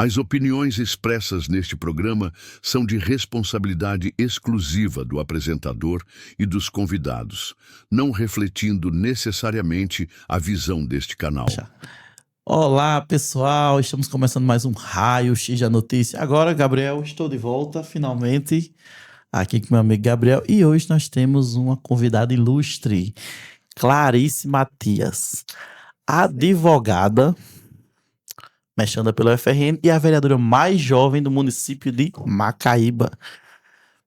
As opiniões expressas neste programa são de responsabilidade exclusiva do apresentador e dos convidados, não refletindo necessariamente a visão deste canal. Olá, pessoal, estamos começando mais um Raio X da Notícia. Agora, Gabriel, estou de volta, finalmente, aqui com meu amigo Gabriel. E hoje nós temos uma convidada ilustre, Clarice Matias, advogada, mexendo pelo UFRN e a vereadora mais jovem do município de Macaíba.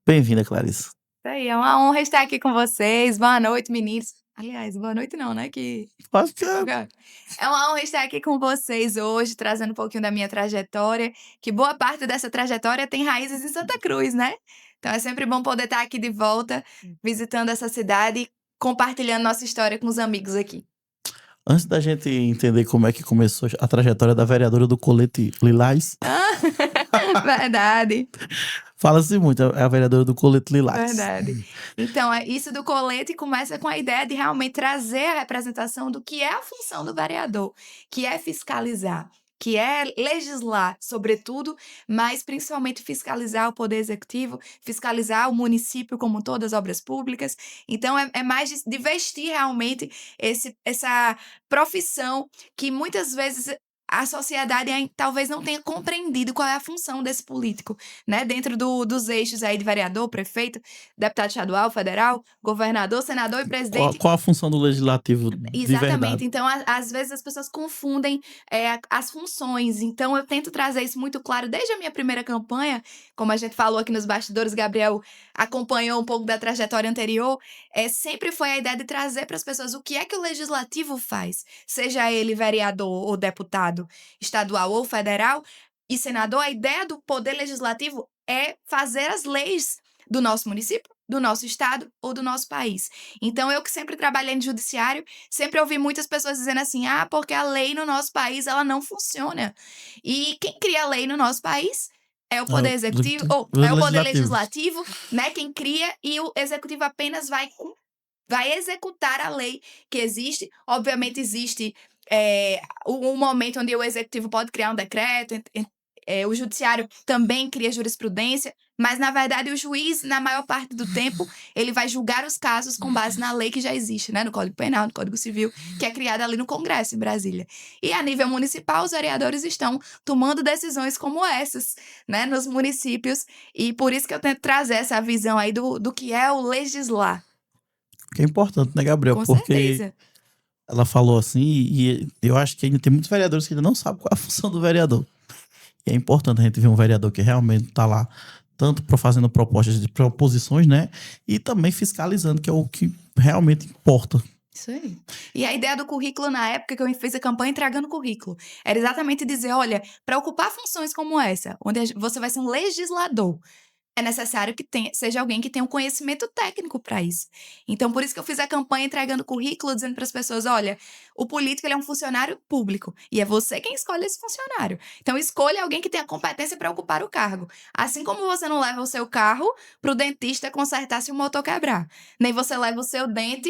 Bem-vinda, Clarice. Isso aí, é uma honra estar aqui com vocês. Boa noite, meninos. Aliás, boa noite não, né? Pode que É uma honra estar aqui com vocês hoje, trazendo um pouquinho da minha trajetória, que boa parte dessa trajetória tem raízes em Santa Cruz, né? Então é sempre bom poder estar aqui de volta, visitando essa cidade e compartilhando nossa história com os amigos aqui. Antes da gente entender como é que começou a trajetória da vereadora do Colete Lilás, Verdade. fala-se muito, é a vereadora do Colete Lilás. Verdade. Então, isso do colete começa com a ideia de realmente trazer a representação do que é a função do vereador, que é fiscalizar, que é legislar, sobretudo, mas principalmente fiscalizar o poder executivo, fiscalizar o município como todas as obras públicas. Então, é mais de vestir realmente essa profissão que muitas vezes a sociedade talvez não tenha compreendido qual é a função desse político, né? Dentro dos eixos aí de vereador, prefeito, deputado estadual, federal, governador, senador e presidente. Qual a função do legislativo de Exatamente. verdade? Então, às vezes as pessoas confundem as funções. Então, eu tento trazer isso muito claro desde a minha primeira campanha. Como a gente falou aqui nos bastidores, Gabriel acompanhou um pouco da trajetória anterior. Sempre foi a ideia de trazer para as pessoas o que é que o legislativo faz. Seja ele vereador ou deputado estadual ou federal e senador, a ideia do poder legislativo é fazer as leis do nosso município, do nosso estado ou do nosso país. Então, eu que sempre trabalhei no judiciário, sempre ouvi muitas pessoas dizendo assim, porque a lei no nosso país, ela não funciona. E quem cria a lei no nosso país é o poder executivo, ou é o poder legislativo, né? Quem cria, e o executivo apenas vai executar a lei que existe. Obviamente, existe um momento onde o executivo pode criar um decreto, o judiciário também cria jurisprudência, mas, na verdade, o juiz, na maior parte do tempo, ele vai julgar os casos com base na lei que já existe, né? No Código Penal, no Código Civil, que é criada ali no Congresso, em Brasília. E, a nível municipal, os vereadores estão tomando decisões como essas, né? Nos municípios. E por isso que eu tento trazer essa visão aí do que é o legislar. Que é importante, né, Gabriel? Com Porque certeza. ela falou assim, e eu acho que ainda tem muitos vereadores que ainda não sabem qual é a função do vereador. E é importante a gente ver um vereador que realmente está lá, tanto fazendo propostas de proposições, né? E também fiscalizando, que é o que realmente importa. Isso aí. E a ideia do currículo, na época que eu fiz a campanha entregando currículo, era exatamente dizer, olha, para ocupar funções como essa, onde você vai ser um legislador, é necessário que seja alguém que tenha um conhecimento técnico para isso. Então, por isso que eu fiz a campanha entregando currículo, dizendo para as pessoas, olha, o político ele é um funcionário público e é você quem escolhe esse funcionário. Então, escolha alguém que tenha competência para ocupar o cargo. Assim como você não leva o seu carro para o dentista consertar se o motor quebrar. Nem você leva o seu dente...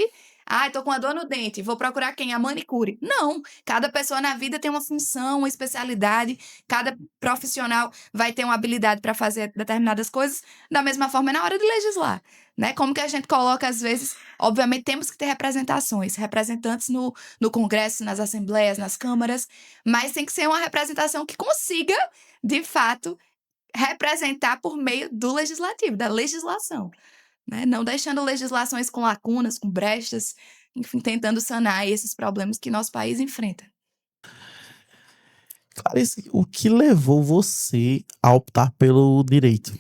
tô com uma dor no dente, vou procurar quem? A manicure. Não, cada pessoa na vida tem uma função, uma especialidade, cada profissional vai ter uma habilidade para fazer determinadas coisas, da mesma forma é na hora de legislar, né? Como que a gente coloca, às vezes, obviamente temos que ter representantes no Congresso, nas assembleias, nas câmaras, mas tem que ser uma representação que consiga, de fato, representar por meio do legislativo, da legislação. Né? Não deixando legislações com lacunas, com brechas, enfim, tentando sanar esses problemas que nosso país enfrenta. Clarice, o que levou você a optar pelo direito?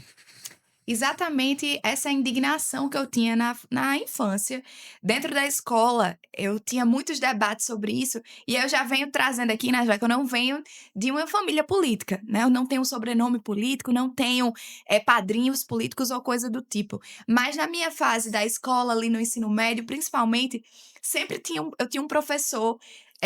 Exatamente essa indignação que eu tinha na infância. Dentro da escola, eu tinha muitos debates sobre isso, e eu já venho trazendo aqui, né, já que eu não venho de uma família política, né? Eu não tenho um sobrenome político, não tenho padrinhos políticos ou coisa do tipo. Mas na minha fase da escola, ali no ensino médio, principalmente, sempre eu tinha um professor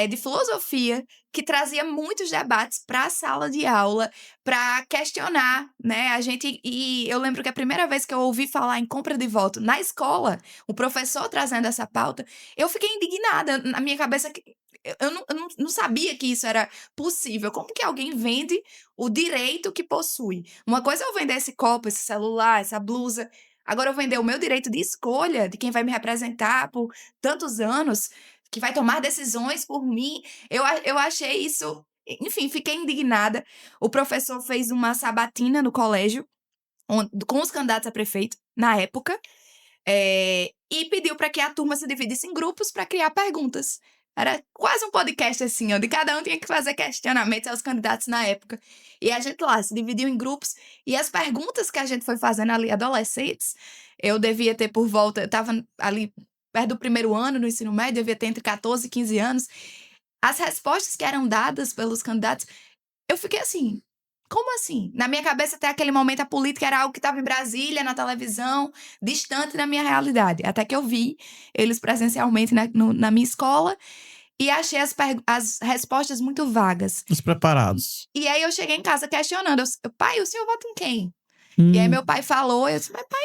de filosofia, que trazia muitos debates para a sala de aula, para questionar, né? E eu lembro que a primeira vez que eu ouvi falar em compra de voto na escola, o professor trazendo essa pauta, eu fiquei indignada. Na minha cabeça, eu não sabia que isso era possível. Como que alguém vende o direito que possui? Uma coisa é eu vender esse copo, esse celular, essa blusa. Agora eu vender o meu direito de escolha de quem vai me representar por tantos anos, que vai tomar decisões por mim. Eu achei isso. Enfim, fiquei indignada. O professor fez uma sabatina no colégio com os candidatos a prefeito, na época, e pediu para que a turma se dividisse em grupos para criar perguntas. Era quase um podcast assim, onde cada um tinha que fazer questionamentos aos candidatos na época. E a gente lá se dividiu em grupos, e as perguntas que a gente foi fazendo ali, adolescentes, eu devia ter por volta, eu estava ali perto do primeiro ano no ensino médio, devia ter entre 14 e 15 anos. As respostas que eram dadas pelos candidatos, eu fiquei assim, como assim? Na minha cabeça, até aquele momento, a política era algo que estava em Brasília, na televisão, distante da minha realidade. Até que eu vi eles presencialmente na minha escola e achei as respostas muito vagas. Despreparados. E aí eu cheguei em casa questionando. Pai, o senhor vota em quem? E aí meu pai falou, eu disse, mas pai,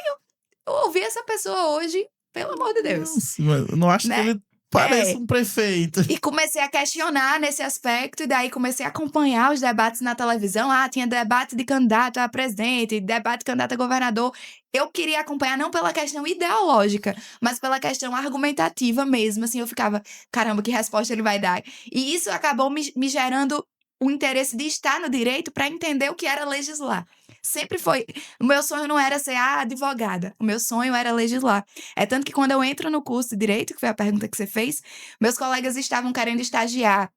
eu ouvi essa pessoa hoje, pelo amor de Deus. Nossa, eu não acho Né? que ele parece um prefeito. E comecei a questionar nesse aspecto, e daí comecei a acompanhar os debates na televisão. Tinha debate de candidato a presidente, debate de candidato a governador. Eu queria acompanhar não pela questão ideológica, mas pela questão argumentativa mesmo. Assim, eu ficava, caramba, que resposta ele vai dar? E isso acabou me gerando o interesse de estar no direito para entender o que era legislar. Sempre foi. O meu sonho não era ser advogada. O meu sonho era legislar. É tanto que quando eu entro no curso de Direito, que foi a pergunta que você fez, meus colegas estavam querendo estagiar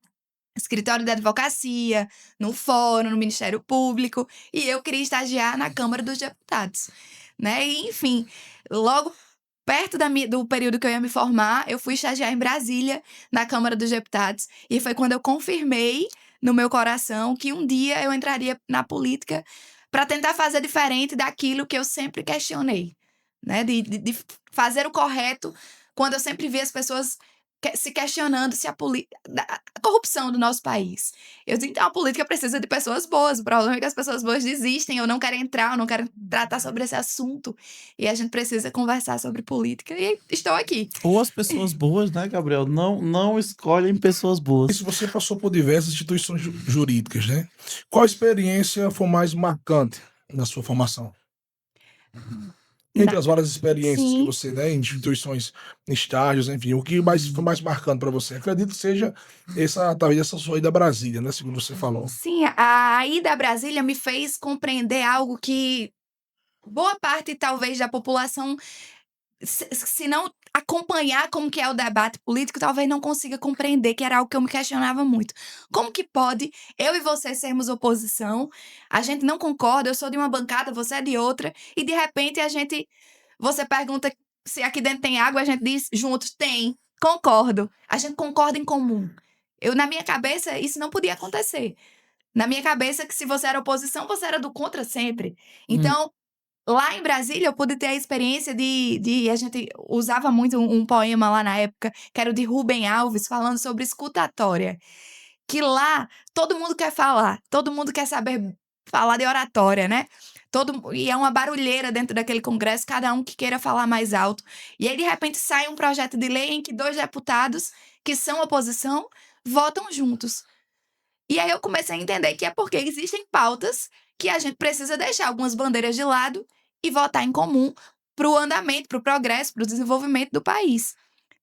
no escritório de advocacia, no fórum, no Ministério Público, e eu queria estagiar na Câmara dos Deputados. Né? E, enfim, logo perto do período que eu ia me formar, eu fui estagiar em Brasília, na Câmara dos Deputados, e foi quando eu confirmei no meu coração que um dia eu entraria na política para tentar fazer diferente daquilo que eu sempre questionei, né? De fazer o correto, quando eu sempre vi as pessoas se questionando se a corrupção do nosso país. Eu disse, então a política precisa de pessoas boas. O problema é que as pessoas boas desistem, ou não querem entrar, ou não querem tratar sobre esse assunto. E a gente precisa conversar sobre política. E estou aqui. Ou as pessoas boas, né, Gabriel? Não escolhem pessoas boas. Isso, você passou por diversas instituições jurídicas, né? Qual experiência foi mais marcante na sua formação? Entre as várias experiências Sim. que você, né, em instituições, em estágios, enfim, o que foi mais marcante para você? Acredito que seja talvez essa sua ida a Brasília, né, segundo você falou. Sim, a ida a Brasília me fez compreender algo que boa parte, talvez, da população, se não acompanhar como que é o debate político, talvez não consiga compreender, que era algo que eu me questionava muito. Como que pode eu e você sermos oposição, a gente não concorda, eu sou de uma bancada, você é de outra, e de repente você pergunta se aqui dentro tem água, a gente diz juntos, tem, concordo. A gente concorda em comum. Na minha cabeça, isso não podia acontecer. Na minha cabeça, que se você era oposição, você era do contra sempre. Então, lá em Brasília, eu pude ter a experiência a gente usava muito um poema lá na época, que era o de Rubem Alves, falando sobre escutatória. Que lá, todo mundo quer falar, todo mundo quer saber falar de oratória, né? E é uma barulheira dentro daquele congresso, cada um que queira falar mais alto. E aí, de repente, sai um projeto de lei em que 2 deputados, que são oposição, votam juntos. E aí eu comecei a entender que é porque existem pautas que a gente precisa deixar algumas bandeiras de lado e votar em comum para o andamento, para o progresso, para o desenvolvimento do país,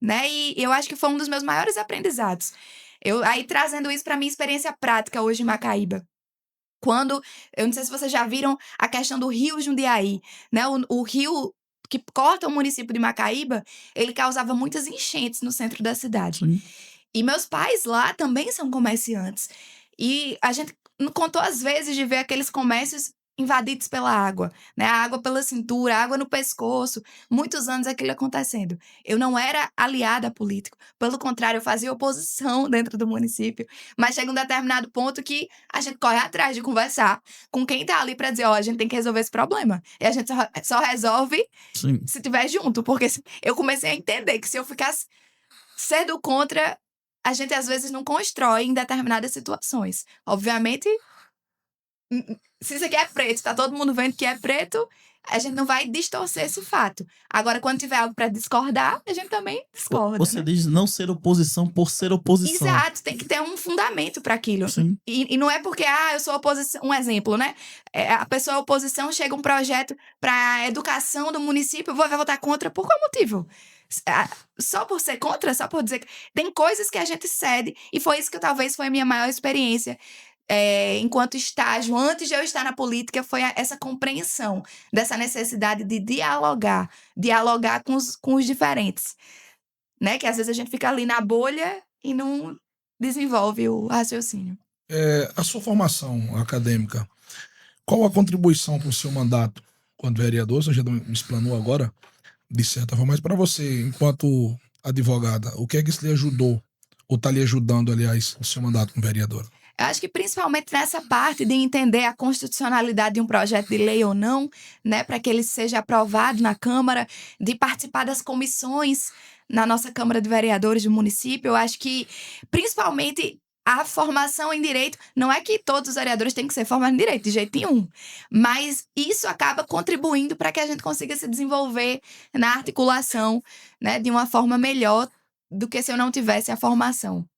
né? E eu acho que foi um dos meus maiores aprendizados. Aí trazendo isso para minha experiência prática hoje em Macaíba. Eu não sei se vocês já viram a questão do Rio Jundiaí, né? O rio que corta o município de Macaíba, ele causava muitas enchentes no centro da cidade. Sim. E meus pais lá também são comerciantes. E a gente não contou às vezes de ver aqueles comércios invadidos pela água, né? A água pela cintura, a água no pescoço. Muitos anos aquilo acontecendo. Eu não era aliada a político. Pelo contrário, eu fazia oposição dentro do município. Mas chega um determinado ponto que a gente corre atrás de conversar com quem tá ali para dizer, a gente tem que resolver esse problema. E a gente só resolve Sim. se tiver junto. Porque eu comecei a entender que se eu ficasse ser do contra, a gente às vezes não constrói em determinadas situações. Obviamente, se isso aqui é preto, tá todo mundo vendo que é preto, a gente não vai distorcer esse fato. Agora, quando tiver algo para discordar, a gente também discorda. Você né? diz não ser oposição por ser oposição. Exato, tem que ter um fundamento para aquilo. Sim. E não é porque, eu sou oposição. Um exemplo, né? A pessoa é oposição, chega um projeto para educação do município, vai votar contra. Por qual motivo? Só por ser contra? Só por dizer que. Tem coisas que a gente cede, e foi isso que talvez foi a minha maior experiência. Enquanto estágio, antes de eu estar na política, foi essa compreensão dessa necessidade de dialogar com os diferentes, né? Que às vezes a gente fica ali na bolha e não desenvolve o raciocínio. A sua formação acadêmica, qual a contribuição para o seu mandato quando vereador? Você já me explanou agora, de certa forma, mas para você, enquanto advogada, o que é que isso lhe ajudou, ou está lhe ajudando, aliás, no seu mandato como vereadora? Eu acho que principalmente nessa parte de entender a constitucionalidade de um projeto de lei ou não, né, para que ele seja aprovado na Câmara, de participar das comissões na nossa Câmara de Vereadores do município. Eu acho que, principalmente, a formação em direito, não é que todos os vereadores têm que ser formados em direito, de jeito nenhum, mas isso acaba contribuindo para que a gente consiga se desenvolver na articulação, né, de uma forma melhor do que se eu não tivesse a formação.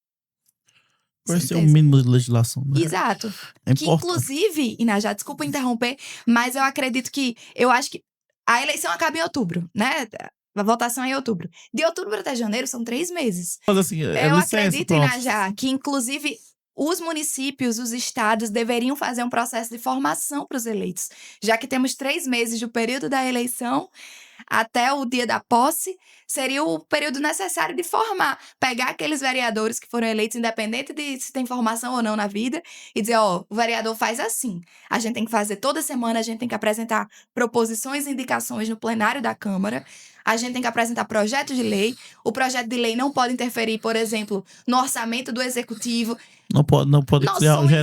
Conhecer o mínimo de legislação, né? Exato. É Que, importante. inclusive, Inajá, desculpa interromper, mas eu acredito que, eu acho que a eleição acaba em outubro, né? A votação é em outubro. De outubro até janeiro são 3 meses. Mas assim, Eu licença, acredito, pronto. Inajá, que, inclusive, os municípios, os estados deveriam fazer um processo de formação para os eleitos, já que temos 3 meses do período da eleição até o dia da posse, seria o período necessário de formar, pegar aqueles vereadores que foram eleitos, independente de se tem formação ou não na vida, e dizer, o vereador faz assim. A gente tem que fazer toda semana, a gente tem que apresentar proposições e indicações no plenário da Câmara, a gente tem que apresentar projetos de lei, o projeto de lei não pode interferir, por exemplo, no orçamento do executivo. Não pode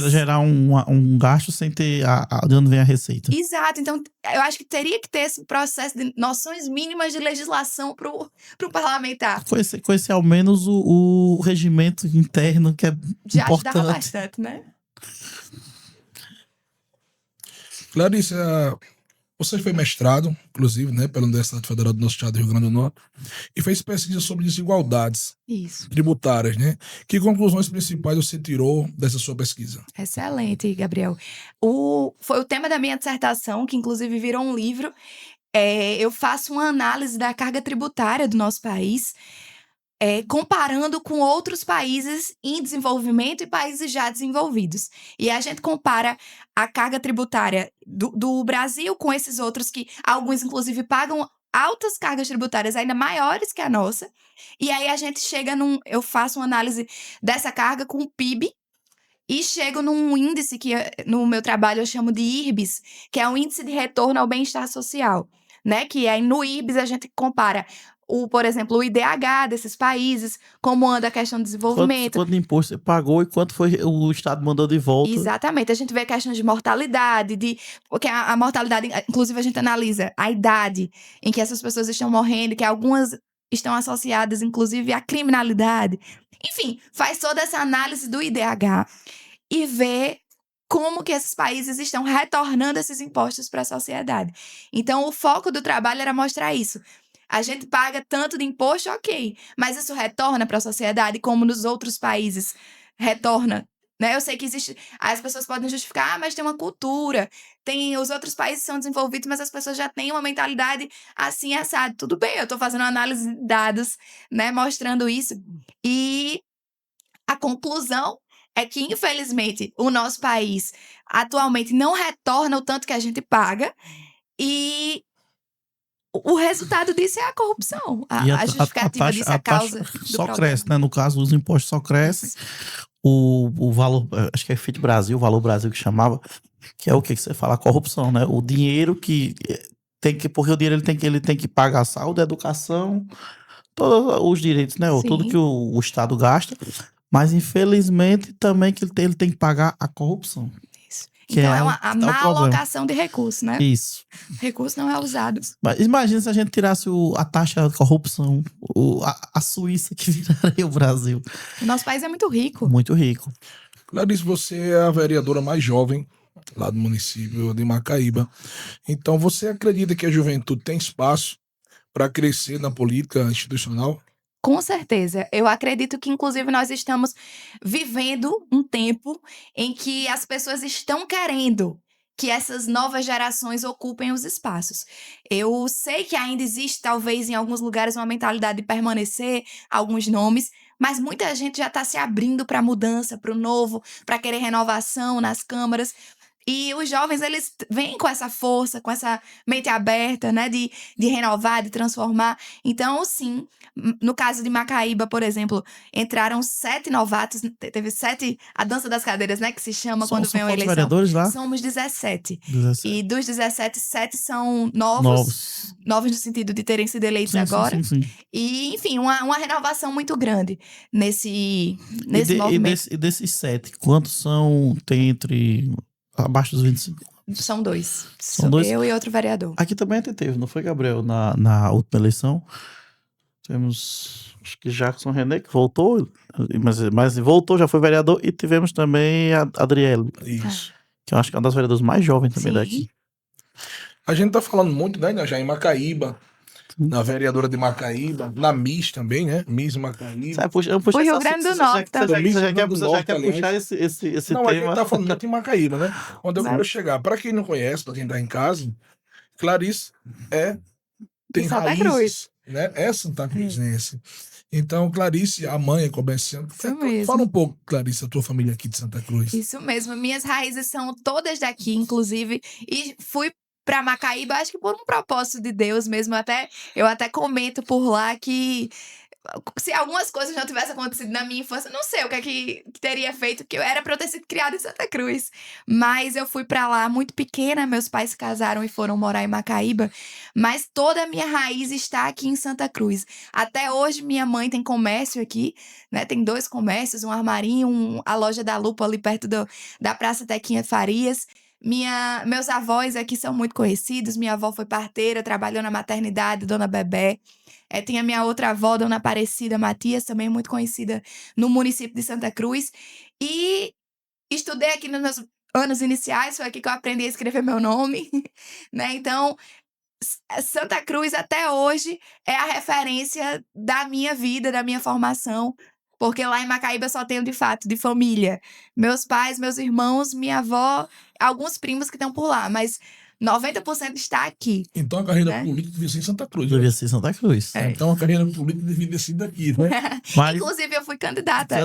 gerar um gasto sem ter de onde vem a receita. Exato. Então, eu acho que teria que ter esse processo de noções mínimas de legislação pro parlamentar. Conhecer ao menos o regimento interno, que é Já ajudava importante. bastante, né? Clarice, você foi mestrado, inclusive, né, pela Universidade Federal do nosso estado do Rio Grande do Norte, e fez pesquisa sobre desigualdades Isso. tributárias, né? Que conclusões principais você tirou dessa sua pesquisa? Excelente, Gabriel. Foi o tema da minha dissertação, que inclusive virou um livro. Eu faço uma análise da carga tributária do nosso país, comparando com outros países em desenvolvimento e países já desenvolvidos. E a gente compara a carga tributária do Brasil com esses outros que alguns, inclusive, pagam altas cargas tributárias ainda maiores que a nossa. E aí a gente chega eu faço uma análise dessa carga com o PIB e chego num índice que no meu trabalho eu chamo de IRBS, que é o Índice de Retorno ao Bem-Estar Social, né? Que aí no IRBS a gente compara por exemplo, o IDH desses países, como anda a questão do desenvolvimento. Quanto de imposto você pagou e quanto foi o Estado mandou de volta. Exatamente. A gente vê a questão de mortalidade, porque a mortalidade, inclusive a gente analisa a idade em que essas pessoas estão morrendo, que algumas estão associadas, inclusive, à criminalidade. Enfim, faz toda essa análise do IDH e vê como que esses países estão retornando esses impostos para a sociedade. Então, o foco do trabalho era mostrar isso. A gente paga tanto de imposto, ok, mas isso retorna para a sociedade como nos outros países retorna, né? Eu sei que existe, as pessoas podem justificar, mas tem uma cultura, os outros países são desenvolvidos, mas as pessoas já têm uma mentalidade assim, assado. Tudo bem, eu estou fazendo uma análise de dados, né, mostrando isso. E a conclusão é que, infelizmente, o nosso país atualmente não retorna o tanto que a gente paga e o resultado disso é a corrupção. A justificativa disso é a causa do só problema. cresce, né? No caso, os impostos só crescem. O valor, acho que é Feito Brasil, o Valor Brasil que chamava, que é o que você fala, a corrupção, né? O dinheiro que tem que, porque o dinheiro ele tem que pagar a saúde, a educação, todos os direitos, né? Sim. Tudo que o Estado gasta, mas infelizmente também que ele tem que pagar a corrupção. Isso. Que Então é a má alocação de recursos, né? Isso. Recurso não é usado. Mas imagina se a gente tirasse a taxa de corrupção, a Suíça que viraria o Brasil. O nosso país é muito rico. Muito rico. Clarice, você é a vereadora mais jovem lá do município de Macaíba. Então, você acredita que a juventude tem espaço para crescer na política institucional? Com certeza. Eu acredito que, inclusive, nós estamos vivendo um tempo em que as pessoas estão querendo que essas novas gerações ocupem os espaços. Eu sei que ainda existe, talvez, em alguns lugares, uma mentalidade de permanecer, alguns nomes, mas muita gente já está se abrindo para a mudança, para o novo, para querer renovação nas câmaras. E os jovens, eles vêm com essa força, com essa mente aberta, né, de renovar, de transformar. Então, sim, no caso de Macaíba, por exemplo, entraram 7 novatos, teve 7, a dança das cadeiras, né, que se chama quando vem uma quantos eleição. vereadores lá? Somos 17. 17. E dos 17, 7 são novos no sentido de terem sido eleitos agora. Sim. E, enfim, uma renovação muito grande nesse E movimento. desses 7, quantos tem entre abaixo dos 25? São 2. São 2? Eu e outro vereador. Aqui também até teve, não foi, Gabriel? Na última eleição. Temos, acho que Jackson René, que voltou, mas voltou, já foi vereador. E tivemos também a Adriele, Isso. que eu acho que é uma das vereadoras mais jovens também Sim. daqui. A gente tá falando muito, né, já em Macaíba, na vereadora de Macaíba, na Miss também, né? Miss Macaíba. Sabe, puxa Foi esse Rio assunto, Grande do você Norte também. já quer aliás. puxar esse Não, a gente tema. tá falando muito em Macaíba, né? Onde eu Né? quero chegar. Para quem não conhece, para quem tá em casa, Clarice tem Santa raízes, Cruz. né? É Santa Cruzense. Então, Clarice, a mãe é comerciante. Isso mesmo. Fala um pouco, Clarice, a tua família aqui de Santa Cruz. Isso mesmo. Minhas raízes são todas daqui, inclusive. E fui pra Macaíba, acho que por um propósito de Deus mesmo. Eu até comento por lá que se algumas coisas não tivessem acontecido na minha infância, não sei o que é que teria feito, que eu era pra eu ter sido criada em Santa Cruz. Mas eu fui pra lá muito pequena, meus pais se casaram e foram morar em Macaíba, mas toda a minha raiz está aqui em Santa Cruz. Até hoje minha mãe tem comércio aqui, né? Tem 2 comércios, um armarinho, a loja da Lupa ali perto da Praça Tequinha Farias. Meus avós aqui são muito conhecidos. Minha avó foi parteira, trabalhou na maternidade, Dona Bebé. Tem a minha outra avó, Dona Aparecida Matias, também muito conhecida no município de Santa Cruz. E estudei aqui nos meus anos iniciais, foi aqui que eu aprendi a escrever meu nome, né? Então, Santa Cruz até hoje é a referência da minha vida, da minha formação. Porque lá em Macaíba eu só tenho, de fato, de família. Meus pais, meus irmãos, minha avó, alguns primos que estão por lá, mas 90% está aqui. Então a carreira né? política devia ser em Santa Cruz. né? Devia ser Santa Cruz. Então a carreira política devia ter sido aqui, né? Mas Inclusive, eu fui candidata.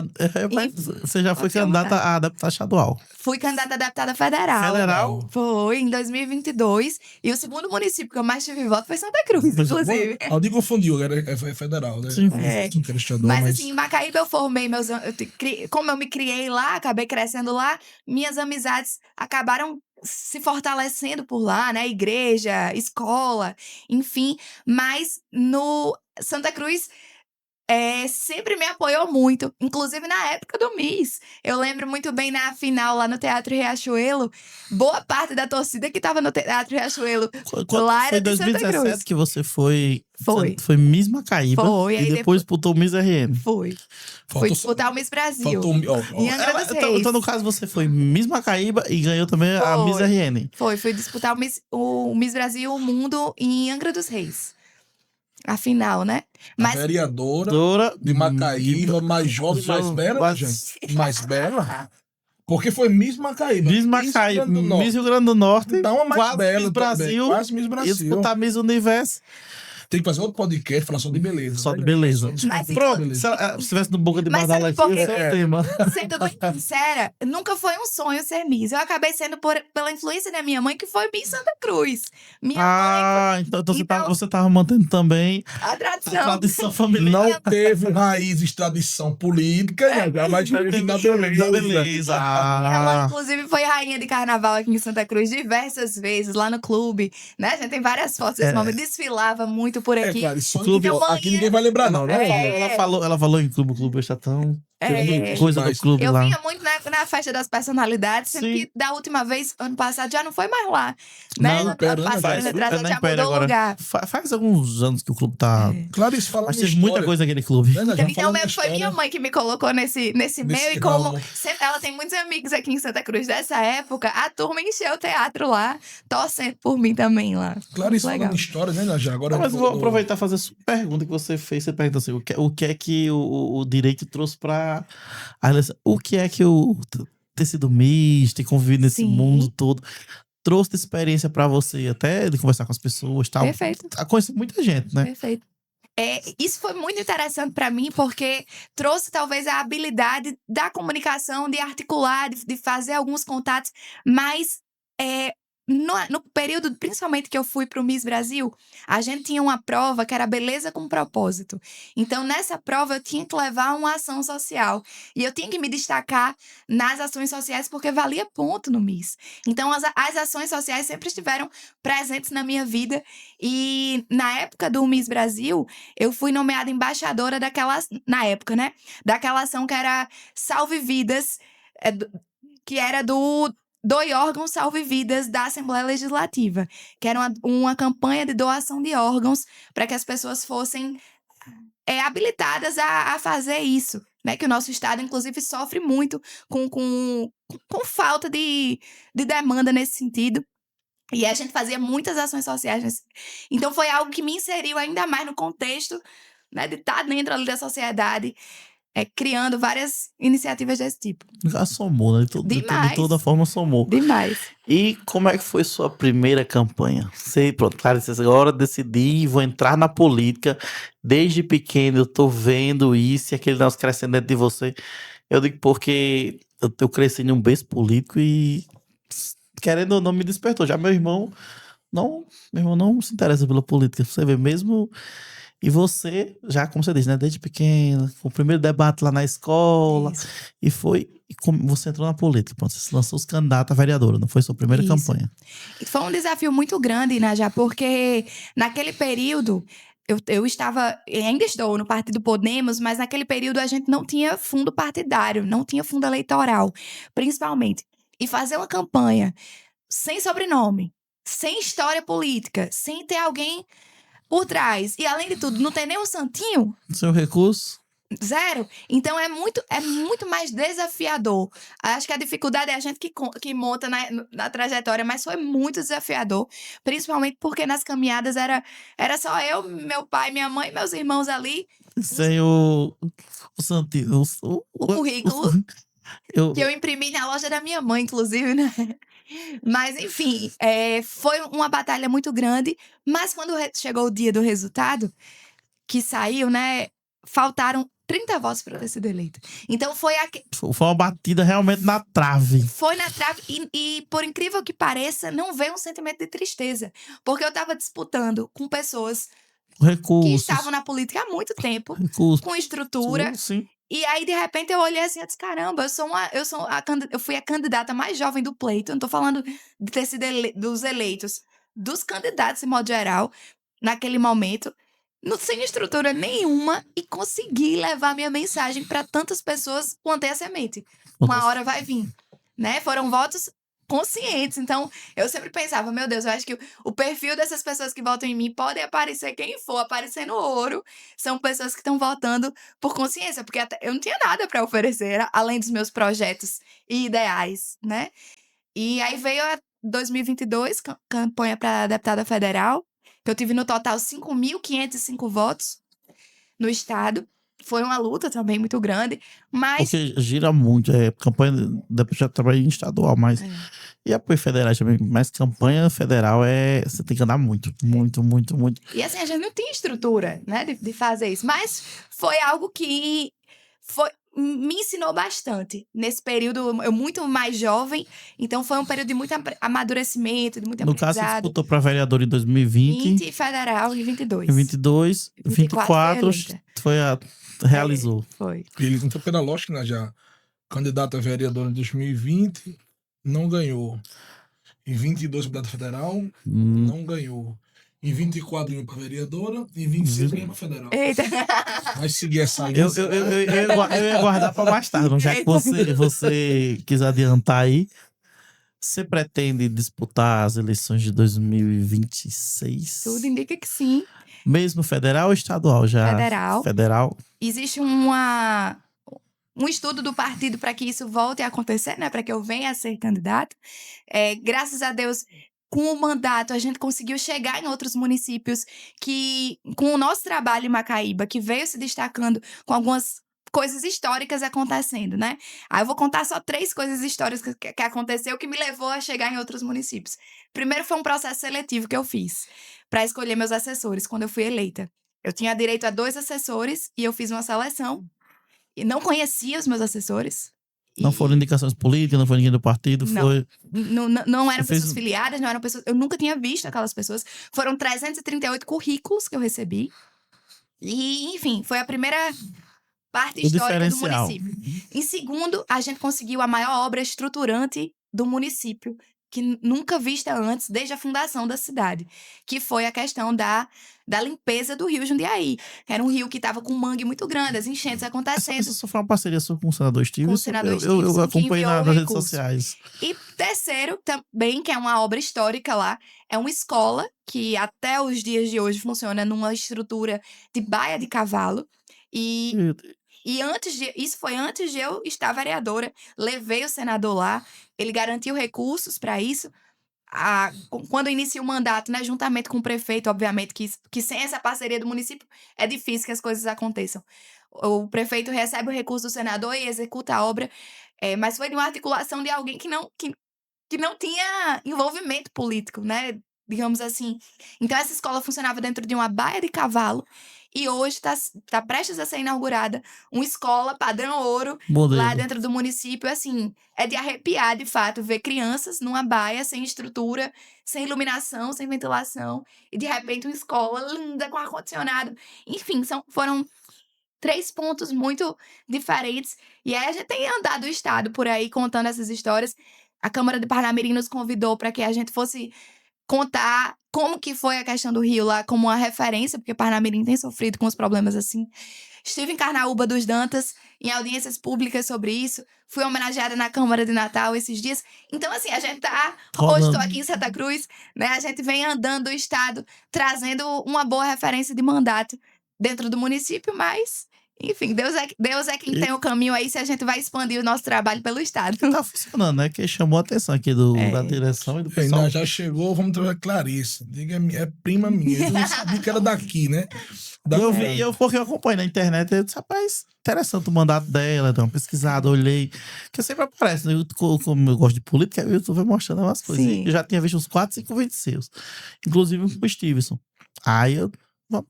você já foi candidata a deputada estadual. Fui candidata a deputada federal. Federal? Foi, em 2022. E o segundo município que eu mais tive voto foi Santa Cruz, inclusive. Aldi confundiu, é federal, né? Sim. Não era estadual, Mas assim, em Macaíba eu formei como eu me criei lá, acabei crescendo lá, minhas amizades acabaram se fortalecendo por lá, né? Igreja, escola, enfim. Mas no Santa Cruz sempre me apoiou muito, inclusive na época do Miss. Eu lembro muito bem na final lá no Teatro Riachuelo, boa parte da torcida que tava no Teatro Riachuelo lá Foi era em de Santa 2017 Cruz. que você foi. Foi. Foi Miss Macaíba. Foi, E aí depois disputou o Miss RN. Fui disputar o Miss Brasil. Faltou, Em Angra dos Reis. Então, no caso, você foi Miss Macaíba e ganhou também a Foi. Miss RN. Fui disputar o Miss Brasil, o mundo em Angra dos Reis. A final, né? a Mas vereadora Dora de Macaíba, mais jovem, mais bela, gente. Mais bela. Porque foi Miss Macaíba. Miss Macaíba, Rio Grande do Norte. Miss Rio Grande do Norte. Então, a mais quase bela Miss Brasil. também, quase Miss E Brasil. disputar Miss Universo. Tem que fazer outro podcast, falar só de beleza. Só de né? beleza. Mas, Pronto, beleza. se ela estivesse no Boca de Mas Badala sabe aqui, por quê? esse é o tema. sendo bem sincera, nunca foi um sonho ser Miss. Eu acabei sendo pela influência da minha mãe, que foi Miss Santa Cruz. Minha mãe, Então, Então- você tava mantendo também a a tradição. tradição familiar. Não teve raízes, tradição política, mas teve na beleza. Beleza. Minha mãe, inclusive, foi rainha de carnaval aqui em Santa Cruz diversas vezes, lá no clube, né? A gente tem várias fotos desse momento. Desfilava muito por É, aqui. claro, isso Clube- aqui ninguém vai lembrar, não, né? É. Ela falou em clube, o clube está tão Coisa do Mas clube Eu lá. vinha muito na festa das personalidades, sendo Sim. que da última vez, ano passado, já não foi mais lá. Né? Não, No ano passado, É retrasado, na já Império mudou o agora. lugar. Faz alguns anos que o clube tá. Clarice, falando Mas em teve muita história, coisa naquele clube. né, Najá, Então, falando em mesmo foi minha história, mãe que me colocou nesse meio. E como ramo. ela tem muitos amigos aqui em Santa Cruz dessa época, a turma encheu o teatro lá, torcendo por mim também lá. Clarice, Legal. falando em história, né, Najá? Agora Não, mas eu vou aproveitar e fazer essa pergunta que você fez. Você pergunta assim: o que é que o direito trouxe pra a relação? O que é que ter sido Miss, ter convivido nesse Sim. mundo todo, trouxe de experiência pra você, até de conversar com as pessoas e tal? Perfeito. Conhecer muita gente, né? Perfeito. Isso foi muito interessante para mim, porque trouxe talvez a habilidade da comunicação, de articular, de fazer alguns contatos, mas no período, principalmente que eu fui para o Miss Brasil, a gente tinha uma prova que era beleza com propósito. Então, nessa prova, eu tinha que levar uma ação social. E eu tinha que me destacar nas ações sociais, porque valia ponto no Miss. Então, as ações sociais sempre estiveram presentes na minha vida. E na época do Miss Brasil, eu fui nomeada embaixadora na época, né? Daquela ação que era Salve Vidas, que era do Doe Órgãos Salve Vidas da Assembleia Legislativa, que era uma campanha de doação de órgãos para que as pessoas fossem habilitadas a fazer isso, né? Que o nosso estado, inclusive, sofre muito com falta de demanda nesse sentido. E a gente fazia muitas ações sociais. Então, foi algo que me inseriu ainda mais no contexto, né, de estar dentro ali da sociedade, criando várias iniciativas desse tipo. Já somou, né? De Demais. toda forma somou. Demais. E como é que foi sua primeira campanha? Você, pronto, claro, você agora decidi, vou entrar na política. Desde pequeno eu tô vendo isso e aquele negócio crescendo dentro de você. Eu digo porque eu cresci em um berço político e, querendo ou não, me despertou. Já meu irmão não se interessa pela política. Você vê mesmo. E você, já como você disse, né? Desde pequena, o primeiro debate lá na escola. Isso. E como você entrou na política. Pronto, você se lançou os candidatos a vereadora, não foi sua primeira Isso. campanha. E foi um desafio muito grande, né, já, porque naquele período eu estava, ainda estou no Partido Podemos, mas naquele período a gente não tinha fundo partidário, não tinha fundo eleitoral, principalmente. E fazer uma campanha sem sobrenome, sem história política, sem ter alguém por trás, e além de tudo, não ter nem um santinho, Seu recurso? zero. Então é muito mais desafiador. Acho que a dificuldade é a gente que monta na trajetória, mas foi muito desafiador. Principalmente porque nas caminhadas era só eu, meu pai, minha mãe e meus irmãos ali. Sem o santinho. O currículo que eu imprimi na loja da minha mãe, inclusive, né? Mas, enfim, foi uma batalha muito grande. Mas quando chegou o dia do resultado, que saiu, né? Faltaram 30 votos para eu ter sido eleita. Então foi uma batida realmente na trave. Foi na trave. E por incrível que pareça, não veio um sentimento de tristeza. Porque eu tava disputando com pessoas que Recursos. estavam na política há muito tempo, Recursos. com estrutura. Sim. E aí, de repente, eu olhei assim e disse: caramba, eu fui a candidata mais jovem do pleito. Eu não tô falando de ter sido dos eleitos, dos candidatos, em modo geral, naquele momento. Sem estrutura nenhuma, e consegui levar minha mensagem para tantas pessoas, plantei a semente. Uma hora vai vir, né? Foram votos conscientes. Então, eu sempre pensava, meu Deus, eu acho que o perfil dessas pessoas que votam em mim pode aparecer quem for, aparecer no ouro. São pessoas que estão votando por consciência, porque eu não tinha nada para oferecer, além dos meus projetos e ideais, né? E aí veio a 2022, campanha para deputada federal, que eu tive no total 5.505 votos no estado. Foi uma luta também muito grande, mas... Porque gira muito, campanha, já trabalhei em estadual, mas... E apoio federal também, mas campanha federal você tem que andar muito, muito, muito, muito. E assim, a gente não tinha estrutura, né, de fazer isso, mas foi algo que me ensinou bastante. Nesse período, eu muito mais jovem, então foi um período de muito amadurecimento, de muito No caso, você aprendizado. disputou para vereador em 2020. 20 federal e 22. Em 22, 24 realizou. Foi. Ele entrou pela lógica, né, já candidato a vereador em 2020, não ganhou. Em 22, candidato federal, não ganhou. Em 24 iam pra vereadora, em 26 iam pra federal. Eita. Vai seguir essa linha. Eu ia guardar para mais tarde, mas já que você quis adiantar aí, você pretende disputar as eleições de 2026? Tudo indica que sim. Mesmo federal ou estadual já? Federal. Federal. Existe um estudo do partido para que isso volte a acontecer, né? Para que eu venha a ser candidato. Graças a Deus, com o mandato, a gente conseguiu chegar em outros municípios que, com o nosso trabalho em Macaíba, que veio se destacando com algumas coisas históricas acontecendo, né? Aí eu vou contar só 3 coisas históricas que aconteceu que me levou a chegar em outros municípios. Primeiro foi um processo seletivo que eu fiz para escolher meus assessores quando eu fui eleita. Eu tinha direito a 2 assessores e eu fiz uma seleção e não conhecia os meus assessores. Não foram indicações políticas, não foi ninguém do partido, Não. foi... Não eram Você fez- pessoas filiadas, não eram pessoas... Eu nunca tinha visto aquelas pessoas. Foram 338 currículos que eu recebi. E, enfim, foi a primeira parte O histórica do diferencial. município. Em segundo, a gente conseguiu a maior obra estruturante do município, que nunca vista antes, desde a fundação da cidade, que foi a questão da limpeza do rio Jundiaí. Era um rio que estava com um mangue muito grande, as enchentes acontecendo. Essa só foi uma parceria sua com o senador Stevenson? Com o senador Eu Stevenson, que acompanhei enviou nas o redes recurso. sociais. E terceiro, também, que é uma obra histórica lá, é uma escola que até os dias de hoje funciona numa estrutura de baia de cavalo. E isso foi antes de eu estar vereadora. Levei o senador lá, ele garantiu recursos para isso. Quando inicia o mandato, né, juntamente com o prefeito, obviamente, que sem essa parceria do município é difícil que as coisas aconteçam. O prefeito recebe o recurso do senador e executa a obra, mas foi de uma articulação de alguém que não tinha envolvimento político, né? Digamos assim. Então, essa escola funcionava dentro de uma baia de cavalo e hoje está prestes a ser inaugurada uma escola padrão ouro Modelo. lá dentro do município. Assim, é de arrepiar, de fato, ver crianças numa baia sem estrutura, sem iluminação, sem ventilação e, de repente, uma escola linda com ar-condicionado. Enfim, foram 3 pontos muito diferentes. E aí a gente tem andado o estado por aí contando essas histórias. A Câmara de Parnamirim nos convidou para que a gente fosse contar como que foi a questão do rio lá como uma referência, porque Parnamirim tem sofrido com os problemas assim. Estive em Carnaúba dos Dantas, em audiências públicas sobre isso. Fui homenageada na Câmara de Natal esses dias. Então, assim, a gente hoje estou aqui em Santa Cruz, né? A gente vem andando o estado, trazendo uma boa referência de mandato dentro do município, mas... Enfim, Deus é quem tem o caminho aí se a gente vai expandir o nosso trabalho pelo estado. Tá funcionando, né? Que chamou a atenção aqui da direção e do pessoal. Já chegou, vamos trazer Clarice. Diga, é prima minha. Eu não sabia que era daqui, né? Porque eu acompanho na internet, eu disse, rapaz, interessante o mandato dela, dei uma pesquisada, olhei. Que sempre aparece, né? Como eu gosto de política, o YouTube vai mostrando umas coisas. Sim. Eu já tinha visto uns 4, 5 vídeos seus. Inclusive com o Stevenson. Aí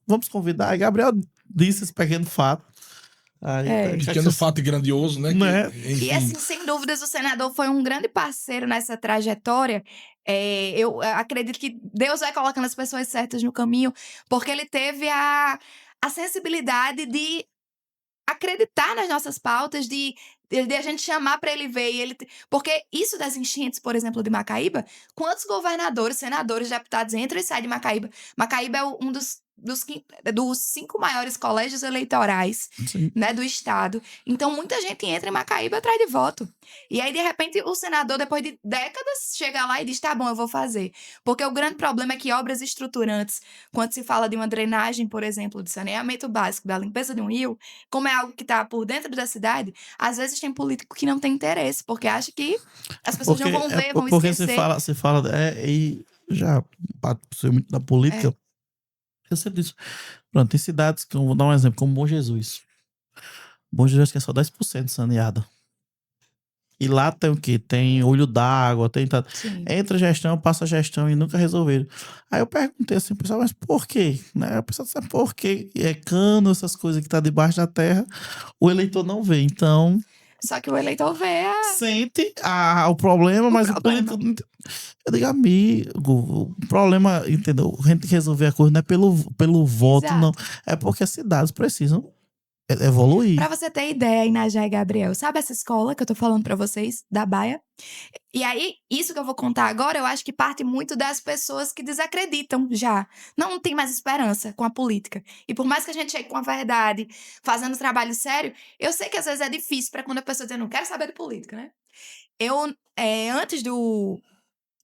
vamos convidar. Aí Gabriel disse esse pequeno fato. Pequeno fato grandioso, né? E assim, sem dúvidas, o senador foi um grande parceiro nessa trajetória. Eu acredito que Deus vai colocando as pessoas certas no caminho, porque ele teve a sensibilidade de acreditar nas nossas pautas, de a gente chamar para ele ver. Porque isso das enchentes, por exemplo, de Macaíba, quantos governadores, senadores, deputados entram e saem de Macaíba? Macaíba é um dos 5 maiores colégios eleitorais, né, do estado. Então, muita gente entra em Macaíba atrás de voto. E aí, de repente, o senador, depois de décadas, chega lá e diz, tá bom, eu vou fazer. Porque o grande problema é que obras estruturantes, quando se fala de uma drenagem, por exemplo, de saneamento básico, da limpeza de um rio, como é algo que está por dentro da cidade, às vezes tem político que não tem interesse, porque acha que as pessoas não vão ver, vão esquecer. Porque você fala e já participei muito da política. Eu sempre disse, pronto, tem cidades que eu vou dar um exemplo, como Bom Jesus. Bom Jesus que é só 10% saneada. E lá tem o quê? Tem olho d'água, entra gestão, passa gestão e nunca resolveram. Aí eu perguntei assim, pessoal, mas por quê? Né? O pessoal disse, por quê? É cano, essas coisas que tá debaixo da terra, o eleitor não vê. Então... Só que o eleitor vê sente o problema, mas o político... Eu digo, amigo, o problema, entendeu? A gente tem que resolver a coisa não é pelo voto, Exato. não. É porque as cidades precisam evoluir. Pra você ter ideia, Inajá e Gabriel, sabe essa escola que eu tô falando pra vocês, da Baia? E aí, isso que eu vou contar agora, eu acho que parte muito das pessoas que desacreditam já. Não tem mais esperança com a política. E por mais que a gente chegue com a verdade, fazendo trabalho sério, eu sei que às vezes é difícil pra quando a pessoa diz, eu não quero saber de política, né? Eu, antes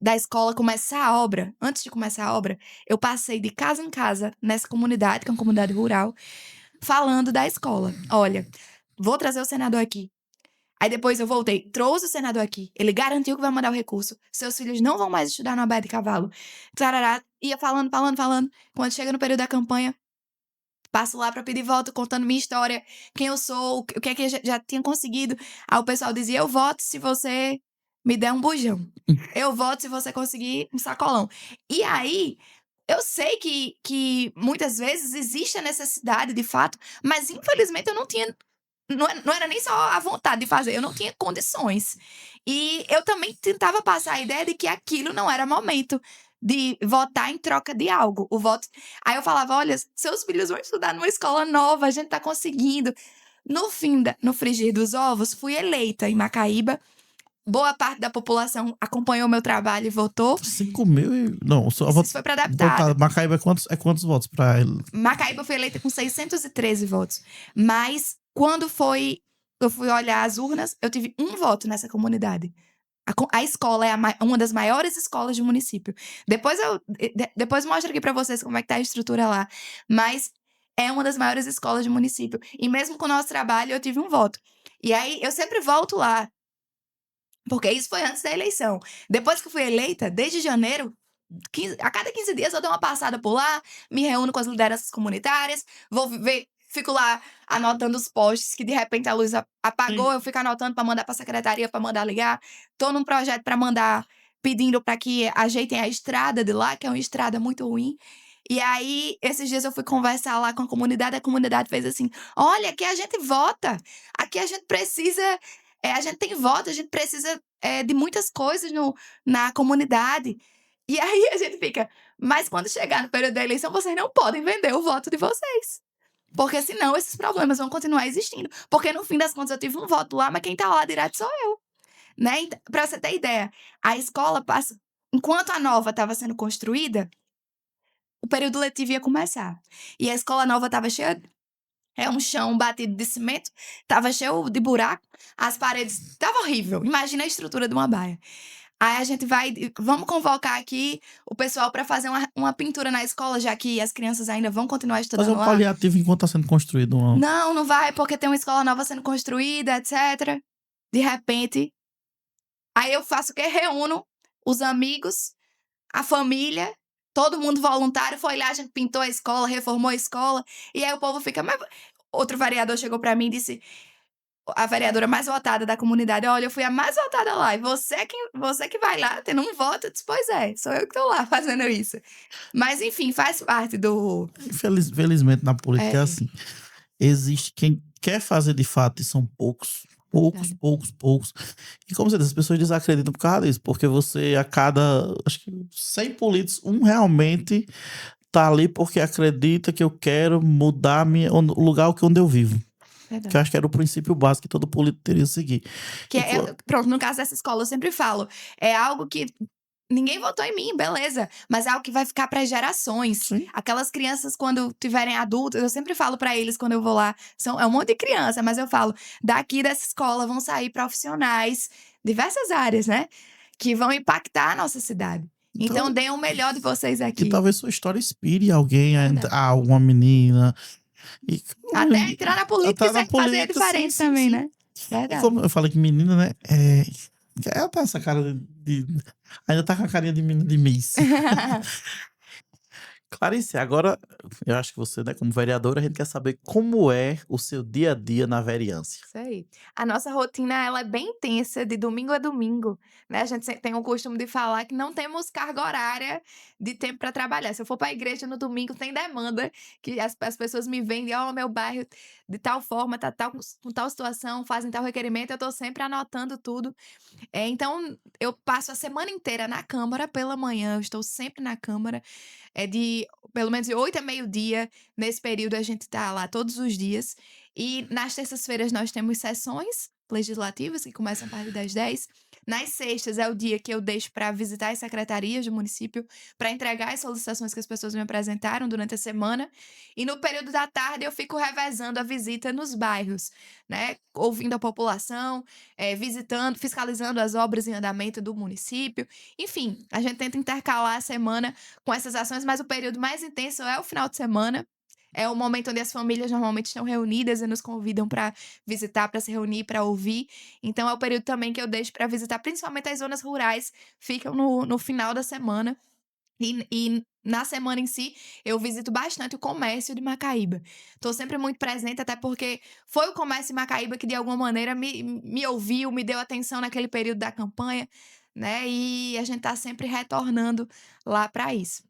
da escola começar a obra, antes de começar a obra, eu passei de casa em casa nessa comunidade, que é uma comunidade rural, falando da escola. Olha, vou trazer o senador aqui. Aí depois eu voltei, trouxe o senador aqui. Ele garantiu que vai mandar o recurso. Seus filhos não vão mais estudar na Baía de Cavalo. Tarará, ia falando, falando, falando. Quando chega no período da campanha, passo lá pra pedir voto, contando minha história, quem eu sou, o que é que eu já tinha conseguido. Aí o pessoal dizia, eu voto se você me der um bujão. Eu voto se você conseguir um sacolão. E aí, eu sei que muitas vezes existe a necessidade, de fato, mas infelizmente eu não tinha. Não era nem só a vontade de fazer, eu não tinha condições. E eu também tentava passar a ideia de que aquilo não era momento de votar em troca de algo. O voto. Aí eu falava: olha, seus filhos vão estudar numa escola nova, a gente tá conseguindo. No frigir dos ovos, fui eleita em Macaíba. Boa parte da população acompanhou meu trabalho e votou. 5.000 e... Não, só Isso foi para adaptar. Macaíba é quantos votos pra ele? Macaíba foi eleita com 613 votos. Mas quando eu fui olhar as urnas, eu tive um voto nessa comunidade. A escola é uma das maiores escolas do município. Depois mostro aqui pra vocês como é que tá a estrutura lá. Mas é uma das maiores escolas do município. E mesmo com o nosso trabalho, eu tive um voto. E aí, eu sempre volto lá. Porque isso foi antes da eleição. Depois que eu fui eleita, desde janeiro, a cada 15 dias eu dou uma passada por lá, me reúno com as lideranças comunitárias, vou ver, fico lá anotando os posts que de repente a luz apagou, eu fico anotando para mandar para a secretaria, para mandar ligar. Tô num projeto para mandar, pedindo para que ajeitem a estrada de lá, que é uma estrada muito ruim. E aí, esses dias eu fui conversar lá com a comunidade fez assim: olha, aqui a gente vota, aqui a gente precisa, a gente tem voto, a gente precisa de muitas coisas na comunidade. E aí a gente fica, mas quando chegar no período da eleição, vocês não podem vender o voto de vocês. Porque senão esses problemas vão continuar existindo. Porque no fim das contas eu tive um voto lá, mas quem tá lá direto sou eu. Né? Então, pra você ter ideia, a escola passa. Enquanto a nova estava sendo construída, o período letivo ia começar. E a escola nova estava cheia. É um chão batido de cimento, tava cheio de buraco, as paredes. Tava horrível. Imagina a estrutura de uma baia. Aí a gente vamos convocar aqui o pessoal para fazer uma pintura na escola, já que as crianças ainda vão continuar estudando Fazer um lá. paliativo enquanto tá sendo construído. Não vai, porque tem uma escola nova sendo construída, etc. De repente, aí eu faço o quê? Reúno os amigos, a família, todo mundo voluntário, foi lá, a gente pintou a escola, reformou a escola, e aí o povo fica... Mas... Outro vereador chegou para mim e disse... A vereadora mais votada da comunidade, olha, eu fui a mais votada lá, e você que vai lá tendo um voto, eu disse, pois é, sou eu que tô lá fazendo isso. Mas, enfim, faz parte do... Felizmente na política é É. assim. Existe quem quer fazer de fato, e são poucos. E como você disse, as pessoas desacreditam por causa disso, porque você, a cada, acho que 100 políticos, um realmente tá ali porque acredita que eu quero mudar o lugar onde eu vivo. Verdade. Que eu acho que era o princípio básico que todo político teria que seguir. Pronto, no caso dessa escola, eu sempre falo, é algo que ninguém votou em mim, beleza, mas é algo que vai ficar para gerações. Sim. Aquelas crianças, quando tiverem adultos, eu sempre falo para eles quando eu vou lá, é um monte de criança, mas eu falo, daqui dessa escola vão sair profissionais, diversas áreas, né, que vão impactar a nossa cidade. Então deem o melhor de vocês aqui. Que talvez sua história inspire alguém uma menina... Até entrar na política e fazer a diferença sim, também, sim. né? E como eu falei que menina, né? Ela tá essa cara ainda tá com a carinha de menina de Miss. Clarice, agora eu acho que você, né, como vereadora, a gente quer saber como é o seu dia a dia na vereança. Isso aí. A nossa rotina, ela é bem intensa, de domingo a domingo, né? A gente tem o costume de falar que não temos carga horária de tempo para trabalhar. Se eu for para a igreja no domingo, tem demanda, que as pessoas me vendem, ó, meu bairro de tal forma, tá com tal situação, fazem tal requerimento, eu tô sempre anotando tudo. Então, eu passo a semana inteira na Câmara pela manhã, eu estou sempre na Câmara, de pelo menos de 8 a meio-dia. Nesse período a gente tá lá todos os dias. E nas terças-feiras nós temos sessões legislativas que começam a partir das 10. Nas sextas é o dia que eu deixo para visitar as secretarias do município, para entregar as solicitações que as pessoas me apresentaram durante a semana. E no período da tarde eu fico revezando a visita nos bairros, né? Ouvindo a população, visitando, fiscalizando as obras em andamento do município. Enfim, a gente tenta intercalar a semana com essas ações, mas o período mais intenso é o final de semana. É o momento onde as famílias normalmente estão reunidas e nos convidam para visitar, para se reunir, para ouvir. Então, é o período também que eu deixo para visitar, principalmente as zonas rurais, ficam no final da semana. E na semana em si, eu visito bastante o comércio de Macaíba. Estou sempre muito presente, até porque foi o comércio de Macaíba que, de alguma maneira, me ouviu, me deu atenção naquele período da campanha, né? E a gente está sempre retornando lá para isso.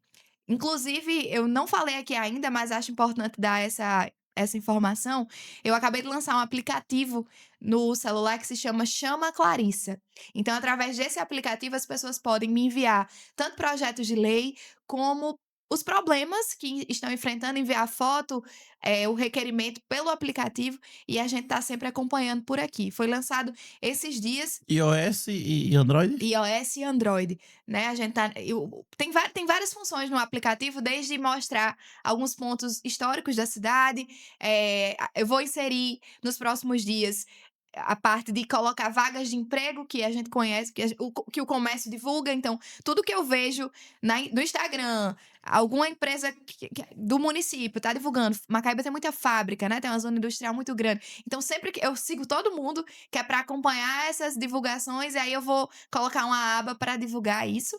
Inclusive, eu não falei aqui ainda, mas acho importante dar essa informação. Eu acabei de lançar um aplicativo no celular que se chama Clarissa. Então, através desse aplicativo, as pessoas podem me enviar tanto projetos de lei como os problemas que estão enfrentando, enviar foto, o requerimento pelo aplicativo, e a gente está sempre acompanhando por aqui. Foi lançado esses dias. iOS e Android? iOS e Android, né? A gente tem várias funções no aplicativo, desde mostrar alguns pontos históricos da cidade. Eu vou inserir nos próximos dias a parte de colocar vagas de emprego que a gente conhece, que o comércio divulga. Então, tudo que eu vejo no Instagram, alguma empresa do município tá divulgando. Macaíba tem muita fábrica, né? Tem uma zona industrial muito grande. Então, sempre que eu sigo todo mundo que é para acompanhar essas divulgações, e aí eu vou colocar uma aba para divulgar isso.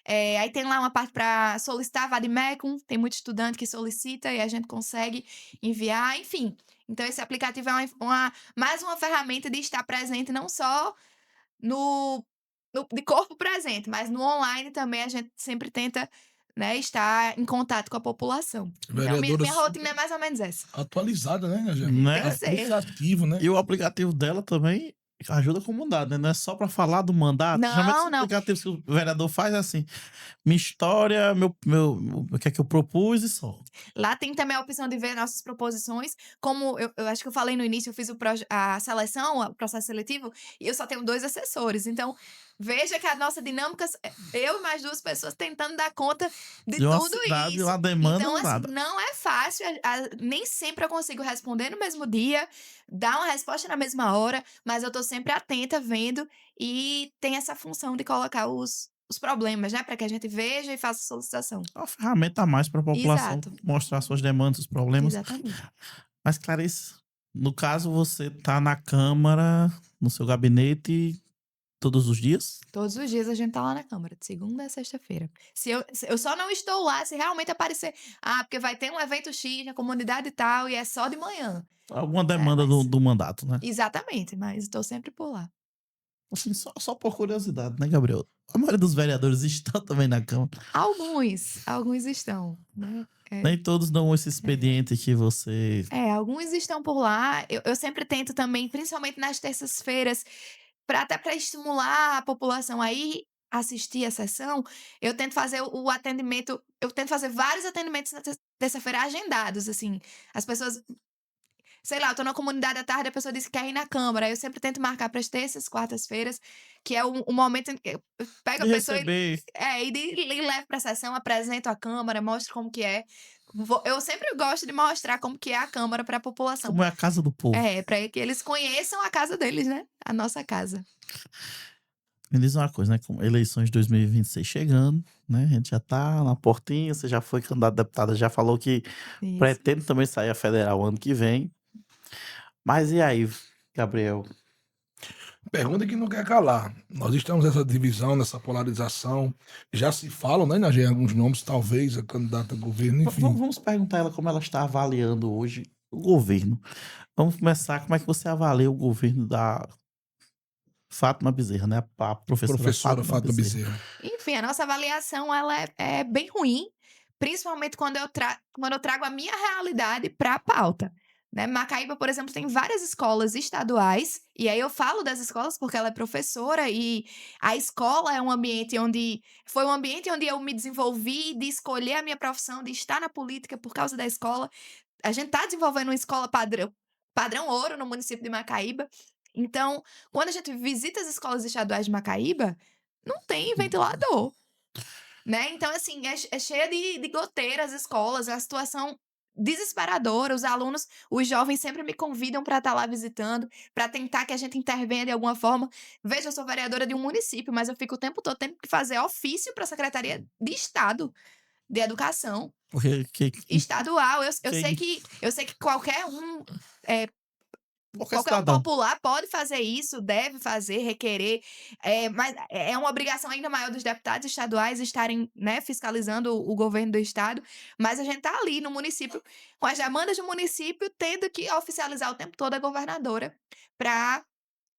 Aí tem lá uma parte para solicitar Vademecum, tem muito estudante que solicita e a gente consegue enviar, enfim. Então, esse aplicativo é mais uma ferramenta de estar presente, não só de corpo presente, mas no online também a gente sempre tenta, né, estar em contato com a população. Então, minha rotina é mais ou menos essa. Atualizada, né, Najé? Né? Tem que ser. Aplicativo, né? E o aplicativo dela também ajuda com o mandato, né? Não é só pra falar do mandato. Não, Geralmente os não. aplicativos que o vereador faz é assim: minha história, o que é que eu propus e só. Lá tem também a opção de ver nossas proposições. Como eu acho que eu falei no início, eu fiz a seleção, o processo seletivo, e eu só tenho 2 assessores. Então, veja que a nossa dinâmica, eu e mais 2 pessoas tentando dar conta de uma tudo cidade, isso. Lá demanda Então, assim, nada. não é fácil. Nem sempre eu consigo responder no mesmo dia, dar uma resposta na mesma hora, mas eu tô sempre atenta, vendo, e tem essa função de colocar os problemas, né? Para que a gente veja e faça a solicitação. É uma ferramenta a mais pra população Exato. mostrar suas demandas, os problemas. Exatamente. Mas, Clarice, no caso, você tá na Câmara, no seu gabinete, todos os dias? Todos os dias a gente tá lá na Câmara, de segunda a sexta-feira. Se eu só não estou lá se realmente aparecer. Porque vai ter um evento X na comunidade e tal, e é só de manhã. Alguma demanda mas- do mandato, né? Exatamente, mas estou sempre por lá. Assim, só por curiosidade, né, Gabriel? A maioria dos vereadores estão também na Câmara. Alguns estão, né? Nem todos dão esse expediente que você. Alguns estão por lá. Eu sempre tento também, principalmente nas terças-feiras, até para estimular a população aí assistir a sessão, eu tento fazer o atendimento, eu tento fazer vários atendimentos na terça-feira agendados, assim. As pessoas, sei lá, eu tô na comunidade à tarde, a pessoa disse que quer ir na Câmara, aí eu sempre tento marcar para as terças, quartas-feiras, que é o momento em que eu pego a De pessoa receber. e levo pra sessão, apresento a Câmara, mostro como que é. Eu sempre gosto de mostrar como que é a Câmara pra população. Como é a casa do povo. Pra que eles conheçam a casa deles, né? A nossa casa. Me diz uma coisa, né? Com eleições de 2026 chegando, né? A gente já tá na portinha, você já foi candidato a deputada, já falou que Isso. pretende também sair a federal ano que vem. Mas e aí, Gabriel? Pergunta que não quer calar. Nós estamos nessa divisão, nessa polarização. Já se falam, né, Najé, alguns nomes, talvez a candidata a governo, enfim. Vamos perguntar ela como ela está avaliando hoje o governo. Vamos começar, como é que você avalia o governo da Fátima Bezerra, né? A Professora Fátima Bezerra. Enfim, a nossa avaliação ela é bem ruim, principalmente quando eu trago a minha realidade para a pauta, né? Macaíba, por exemplo, tem várias escolas estaduais, e aí eu falo das escolas porque ela é professora, e a escola é um ambiente onde... Foi um ambiente onde eu me desenvolvi de escolher a minha profissão, de estar na política por causa da escola. A gente tá desenvolvendo uma escola padrão ouro no município de Macaíba. Então, quando a gente visita as escolas estaduais de Macaíba, não tem ventilador, né? Então, assim, é cheia de goteiras as escolas, é uma situação desesperadora. Os alunos, os jovens sempre me convidam para estar lá visitando, para tentar que a gente intervenha de alguma forma. Veja, eu sou vereadora de um município, mas eu fico o tempo todo tendo que fazer ofício para a Secretaria de Estado de Educação Porque estadual. Eu que- sei que qualquer qualquer qualquer um cidadão. popular pode fazer isso, deve fazer, requerer, mas é uma obrigação ainda maior dos deputados estaduais estarem, né, fiscalizando o governo do estado, mas a gente tá ali no município, com as demandas do município, tendo que oficializar o tempo todo a governadora para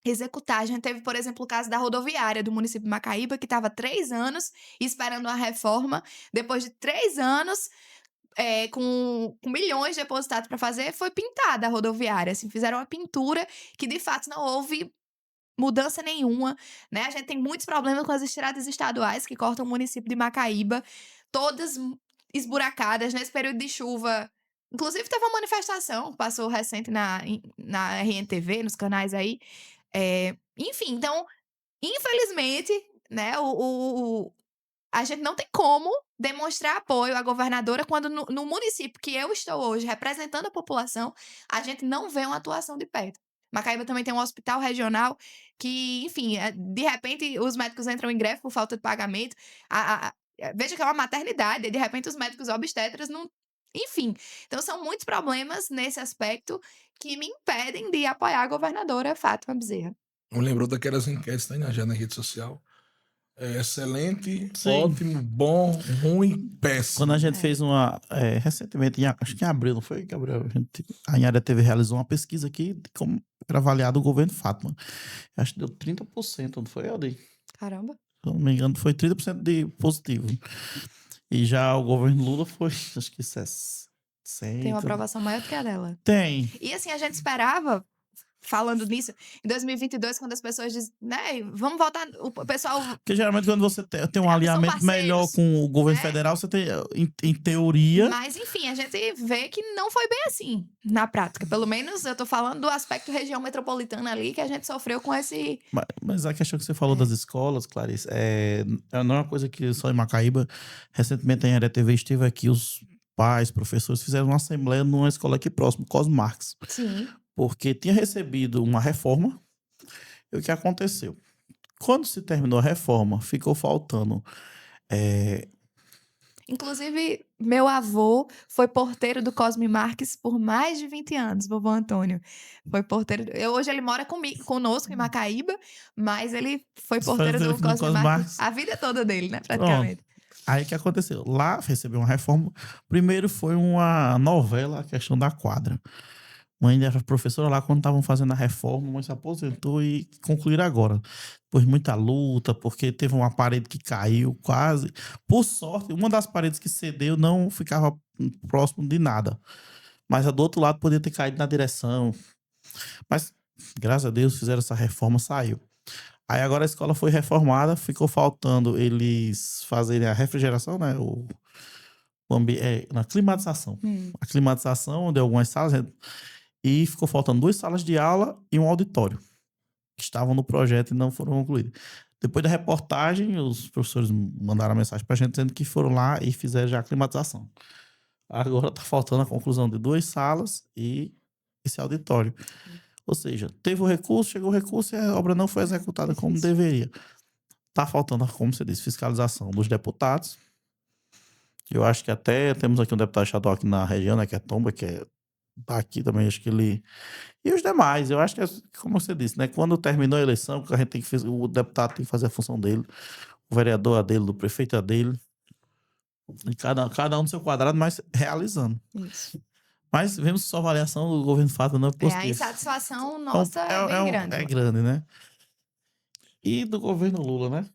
executar. A gente teve, por exemplo, o caso da rodoviária do município de Macaíba, que estava 3 anos esperando a reforma. Depois de 3 anos, com milhões depositados para fazer, foi pintada a rodoviária. Assim, fizeram uma pintura que, de fato, não houve mudança nenhuma, né? A gente tem muitos problemas com as estradas estaduais que cortam o município de Macaíba, todas esburacadas nesse período de chuva. Inclusive, teve uma manifestação, passou recente na RNTV, nos canais aí. Enfim, então, infelizmente, né, a gente não tem como demonstrar apoio à governadora quando no município que eu estou hoje representando a população, a gente não vê uma atuação de perto. Macaíba também tem um hospital regional que, enfim, de repente os médicos entram em greve por falta de pagamento. Veja que é uma maternidade, de repente os médicos obstetras não. Enfim, então são muitos problemas nesse aspecto que me impedem de apoiar a governadora Fátima Bezerra. Me lembrou daquelas enquetes que tem já na rede social. Excelente, Sim. ótimo, bom, ruim, péssimo. Quando a gente fez uma. Recentemente, acho que em abril, não foi, Gabriel? A Inharia TV realizou uma pesquisa aqui de como era avaliado o governo Fátima. Acho que deu 30%, não foi, Aldi? Caramba. Se eu não me engano, foi 30% de positivo. E já o governo Lula foi, acho que 60%. Tem uma aprovação maior do que a dela. Tem. E assim, a gente esperava, falando nisso, em 2022, quando as pessoas dizem, né, vamos voltar, o pessoal... Porque geralmente quando você tem um São alinhamento parceiros, melhor com o governo né? federal, você tem, em teoria... Mas, enfim, a gente vê que não foi bem assim, na prática. Pelo menos eu tô falando do aspecto região metropolitana ali, que a gente sofreu com esse... Mas a questão que você falou das escolas, Clarice, não é uma coisa que só em Macaíba. Recentemente a Inharia TV esteve aqui, os pais, professores, fizeram uma assembleia numa escola aqui próximo, Cosmo Marx. Sim. Porque tinha recebido uma reforma. E o que aconteceu? Quando se terminou a reforma, ficou faltando... Inclusive, meu avô foi porteiro do Cosme Marques por mais de 20 anos, vovô Antônio. Foi porteiro. Hoje ele mora conosco em Macaíba, mas ele foi porteiro do Cosme Marques a vida toda dele, né? Praticamente. Pronto. Aí o que aconteceu? Lá recebeu uma reforma. Primeiro foi uma novela, a questão da quadra. Mãe era professora lá quando estavam fazendo a reforma, mas se aposentou e concluíram agora. Depois de muita luta, porque teve uma parede que caiu quase. Por sorte, uma das paredes que cedeu não ficava próximo de nada. Mas a do outro lado podia ter caído na direção. Mas, graças a Deus, fizeram essa reforma, saiu. Aí agora a escola foi reformada, ficou faltando eles fazerem a refrigeração, né? Na climatização. A climatização de algumas salas, e ficou faltando 2 salas de aula e um auditório, que estavam no projeto e não foram concluídos. Depois da reportagem, os professores mandaram mensagem pra gente dizendo que foram lá e fizeram já a climatização. Agora tá faltando a conclusão de 2 salas e esse auditório. Ou seja, teve o recurso, chegou o recurso e a obra não foi executada como deveria. Tá faltando, como você disse, fiscalização dos deputados. Eu acho que até temos aqui um deputado estadual aqui na região, né, que é Tomba, que tá aqui também, acho que ele... E os demais, eu acho que, como você disse, né, quando terminou a eleição, a gente tem que o deputado tem que fazer a função dele, o vereador a dele, o prefeito a dele, e cada um no seu quadrado, mas realizando. Isso. Mas vemos que sua avaliação do governo Fátima não é positiva. A insatisfação nossa é bem grande. É grande, né? E do governo Lula, né?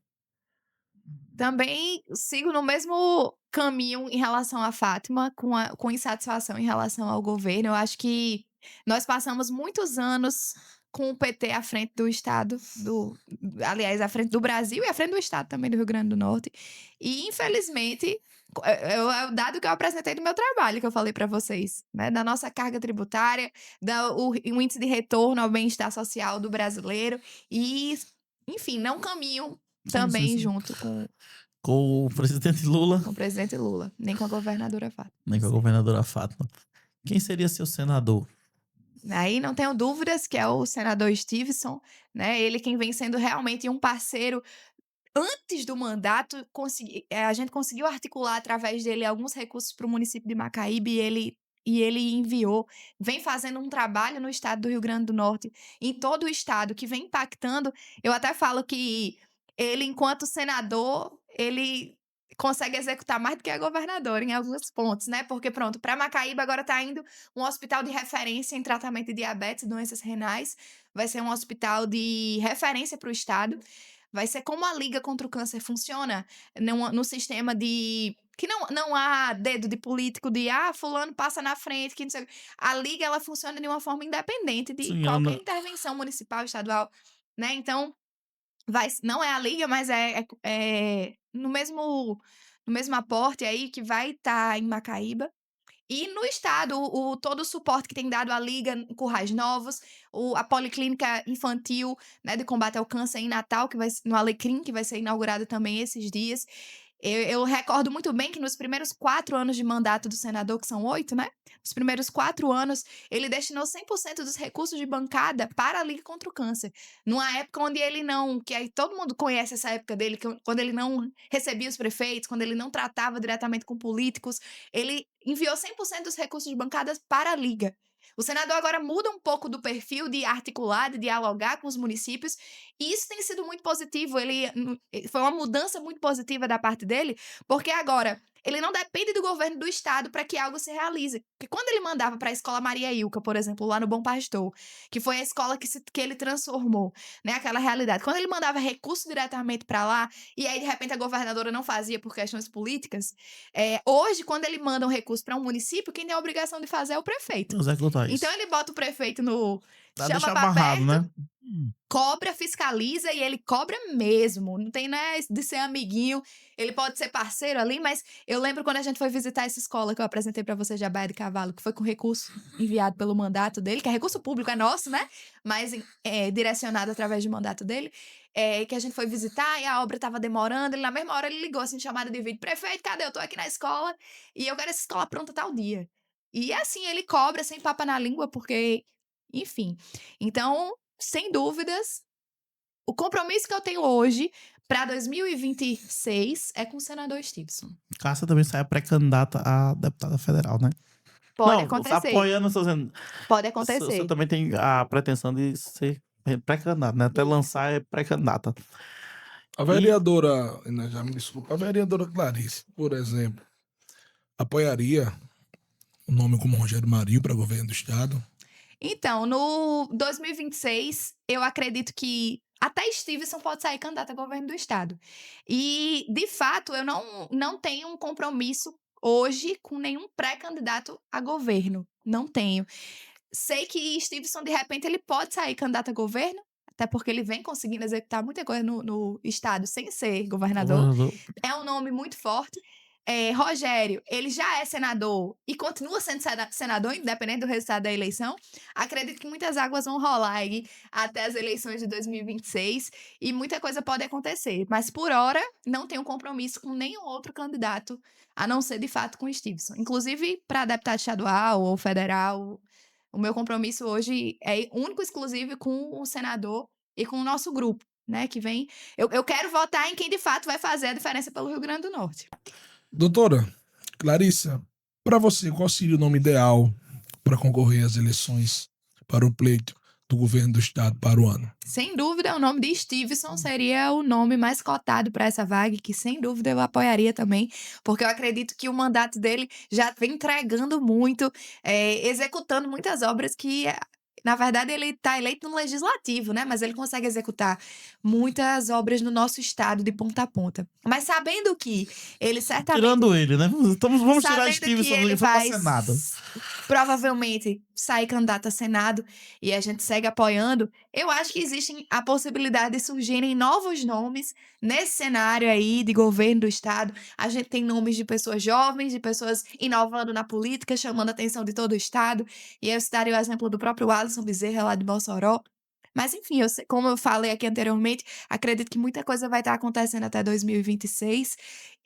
Também sigo no mesmo caminho em relação à Fátima, com insatisfação em relação ao governo. Eu acho que Nós passamos muitos anos com o PT à frente do Estado, aliás, à frente do Brasil e à frente do Estado também do Rio Grande do Norte. E, infelizmente, é o dado que eu apresentei do meu trabalho, que eu falei para vocês, né? Da nossa carga tributária, o índice de retorno ao bem-estar social do brasileiro e, enfim, não caminham também sim. junto com Com o presidente Lula, o presidente Lula, nem com a governadora Fátima. nem com a governadora Fátima. Quem seria seu senador? Aí não tenho dúvidas que é o senador Stevenson, né? Ele quem vem sendo realmente um parceiro. Antes do mandato, a gente conseguiu articular através dele alguns recursos para o município de Macaíba e ele enviou, vem fazendo um trabalho no estado do Rio Grande do Norte, em todo o estado, que vem impactando. Eu até falo que ele, enquanto senador, ele consegue executar mais do que a governadora em alguns pontos, né? Porque, pronto, para Macaíba agora está indo um hospital de referência em tratamento de diabetes e doenças renais, vai ser um hospital de referência para o estado. Vai ser como a Liga contra o Câncer funciona no sistema de... Que não há dedo de político de, fulano passa na frente, que não sei. A Liga, ela funciona de uma forma independente de qualquer intervenção municipal, estadual, né? Então, não é a Liga, mas é no mesmo aporte aí que vai estar em Macaíba. E no estado, todo o suporte que tem dado à Liga em Currais Novos, a Policlínica Infantil, né, de combate ao câncer em Natal, no Alecrim, que vai ser inaugurada também esses dias. Eu recordo muito bem que nos primeiros 4 anos de mandato do senador, que são 8, né? Nos primeiros 4 anos, ele destinou 100% dos recursos de bancada para a Liga contra o Câncer. Numa época onde ele não... Que aí todo mundo conhece essa época dele, quando ele não recebia os prefeitos, quando ele não tratava diretamente com políticos, ele enviou 100% dos recursos de bancadas para a Liga. O senador agora muda um pouco do perfil de articular, de dialogar com os municípios, e isso tem sido muito positivo. Foi uma mudança muito positiva da parte dele, porque agora ele não depende do governo do estado para que algo se realize. Porque quando ele mandava para a escola Maria Ilka, por exemplo, lá no Bom Pastor, que foi a escola que ele transformou, né, aquela realidade. Quando ele mandava recurso diretamente para lá, e aí de repente a governadora não fazia por questões políticas, hoje, quando ele manda um recurso para um município, quem tem a obrigação de fazer é o prefeito. Executar isso. Então ele bota o prefeito no... Pra chama deixar pra amarrado, perto, né? cobra, fiscaliza e ele cobra mesmo. Não tem, né, de ser amiguinho. Ele pode ser parceiro ali, mas eu lembro quando a gente foi visitar essa escola que eu apresentei pra vocês de Baía de Cavalo, que foi com recurso enviado pelo mandato dele, que é recurso público, é nosso, né? Mas direcionado através do mandato dele. Que a gente foi visitar e a obra tava demorando. Na mesma hora ele ligou assim, chamada de vídeo: prefeito, cadê? Eu tô aqui na escola e eu quero essa escola pronta tal dia. E assim, ele cobra sem papa na língua, porque... Enfim. Então, sem dúvidas, o compromisso que eu tenho hoje para 2026 é com o senador Stevenson. Cássia também sai pré-candidata a deputada federal, né? Pode Não, acontecer. Apoiando, estou dizendo. Pode acontecer. Você também tem a pretensão de ser pré-candidata, né? Até lançar é pré-candidata. A vereadora, já me desculpa, a vereadora Clarice, por exemplo, apoiaria o nome como Rogério Marinho para governo do estado? Então, no 2026, eu acredito que até Stevenson pode sair candidato a governo do estado. E, de fato, eu não tenho um compromisso hoje com nenhum pré-candidato a governo. Não tenho. Sei que Stevenson, de repente, ele pode sair candidato a governo, até porque ele vem conseguindo executar muita coisa no estado sem ser governador. É um nome muito forte. Rogério, ele já é senador e continua sendo senador, independente do resultado da eleição. Acredito que muitas águas vão rolar aí até as eleições de 2026 e muita coisa pode acontecer. Mas, por hora, não tenho compromisso com nenhum outro candidato, a não ser, de fato, com o Stevenson. Inclusive, para deputado estadual ou federal, o meu compromisso hoje é único e exclusivo com o senador e com o nosso grupo, né, que vem... Eu quero votar em quem, de fato, vai fazer a diferença pelo Rio Grande do Norte. Doutora Clarissa, para você, qual seria o nome ideal para concorrer às eleições para o pleito do governo do estado para o ano? Sem dúvida, o nome de Stevenson seria o nome mais cotado para essa vaga, que sem dúvida eu apoiaria também, porque eu acredito que o mandato dele já vem entregando muito, executando muitas obras que... Na verdade, ele está eleito no legislativo, né? Mas ele consegue executar muitas obras no nosso estado de ponta a ponta. Mas sabendo que ele certamente... Tirando ele, né? Vamos tirar sabendo Stevenson que ele do vai Senado. provavelmente sair candidato a Senado e a gente segue apoiando, eu acho que existe a possibilidade de surgirem novos nomes nesse cenário aí de governo do Estado. A gente tem nomes de pessoas jovens, de pessoas inovando na política, chamando a atenção de todo o Estado. E eu citaria o exemplo do próprio Alisson Bezerra, lá de Mossoró. Mas, enfim, como eu falei aqui anteriormente, acredito que muita coisa vai estar acontecendo até 2026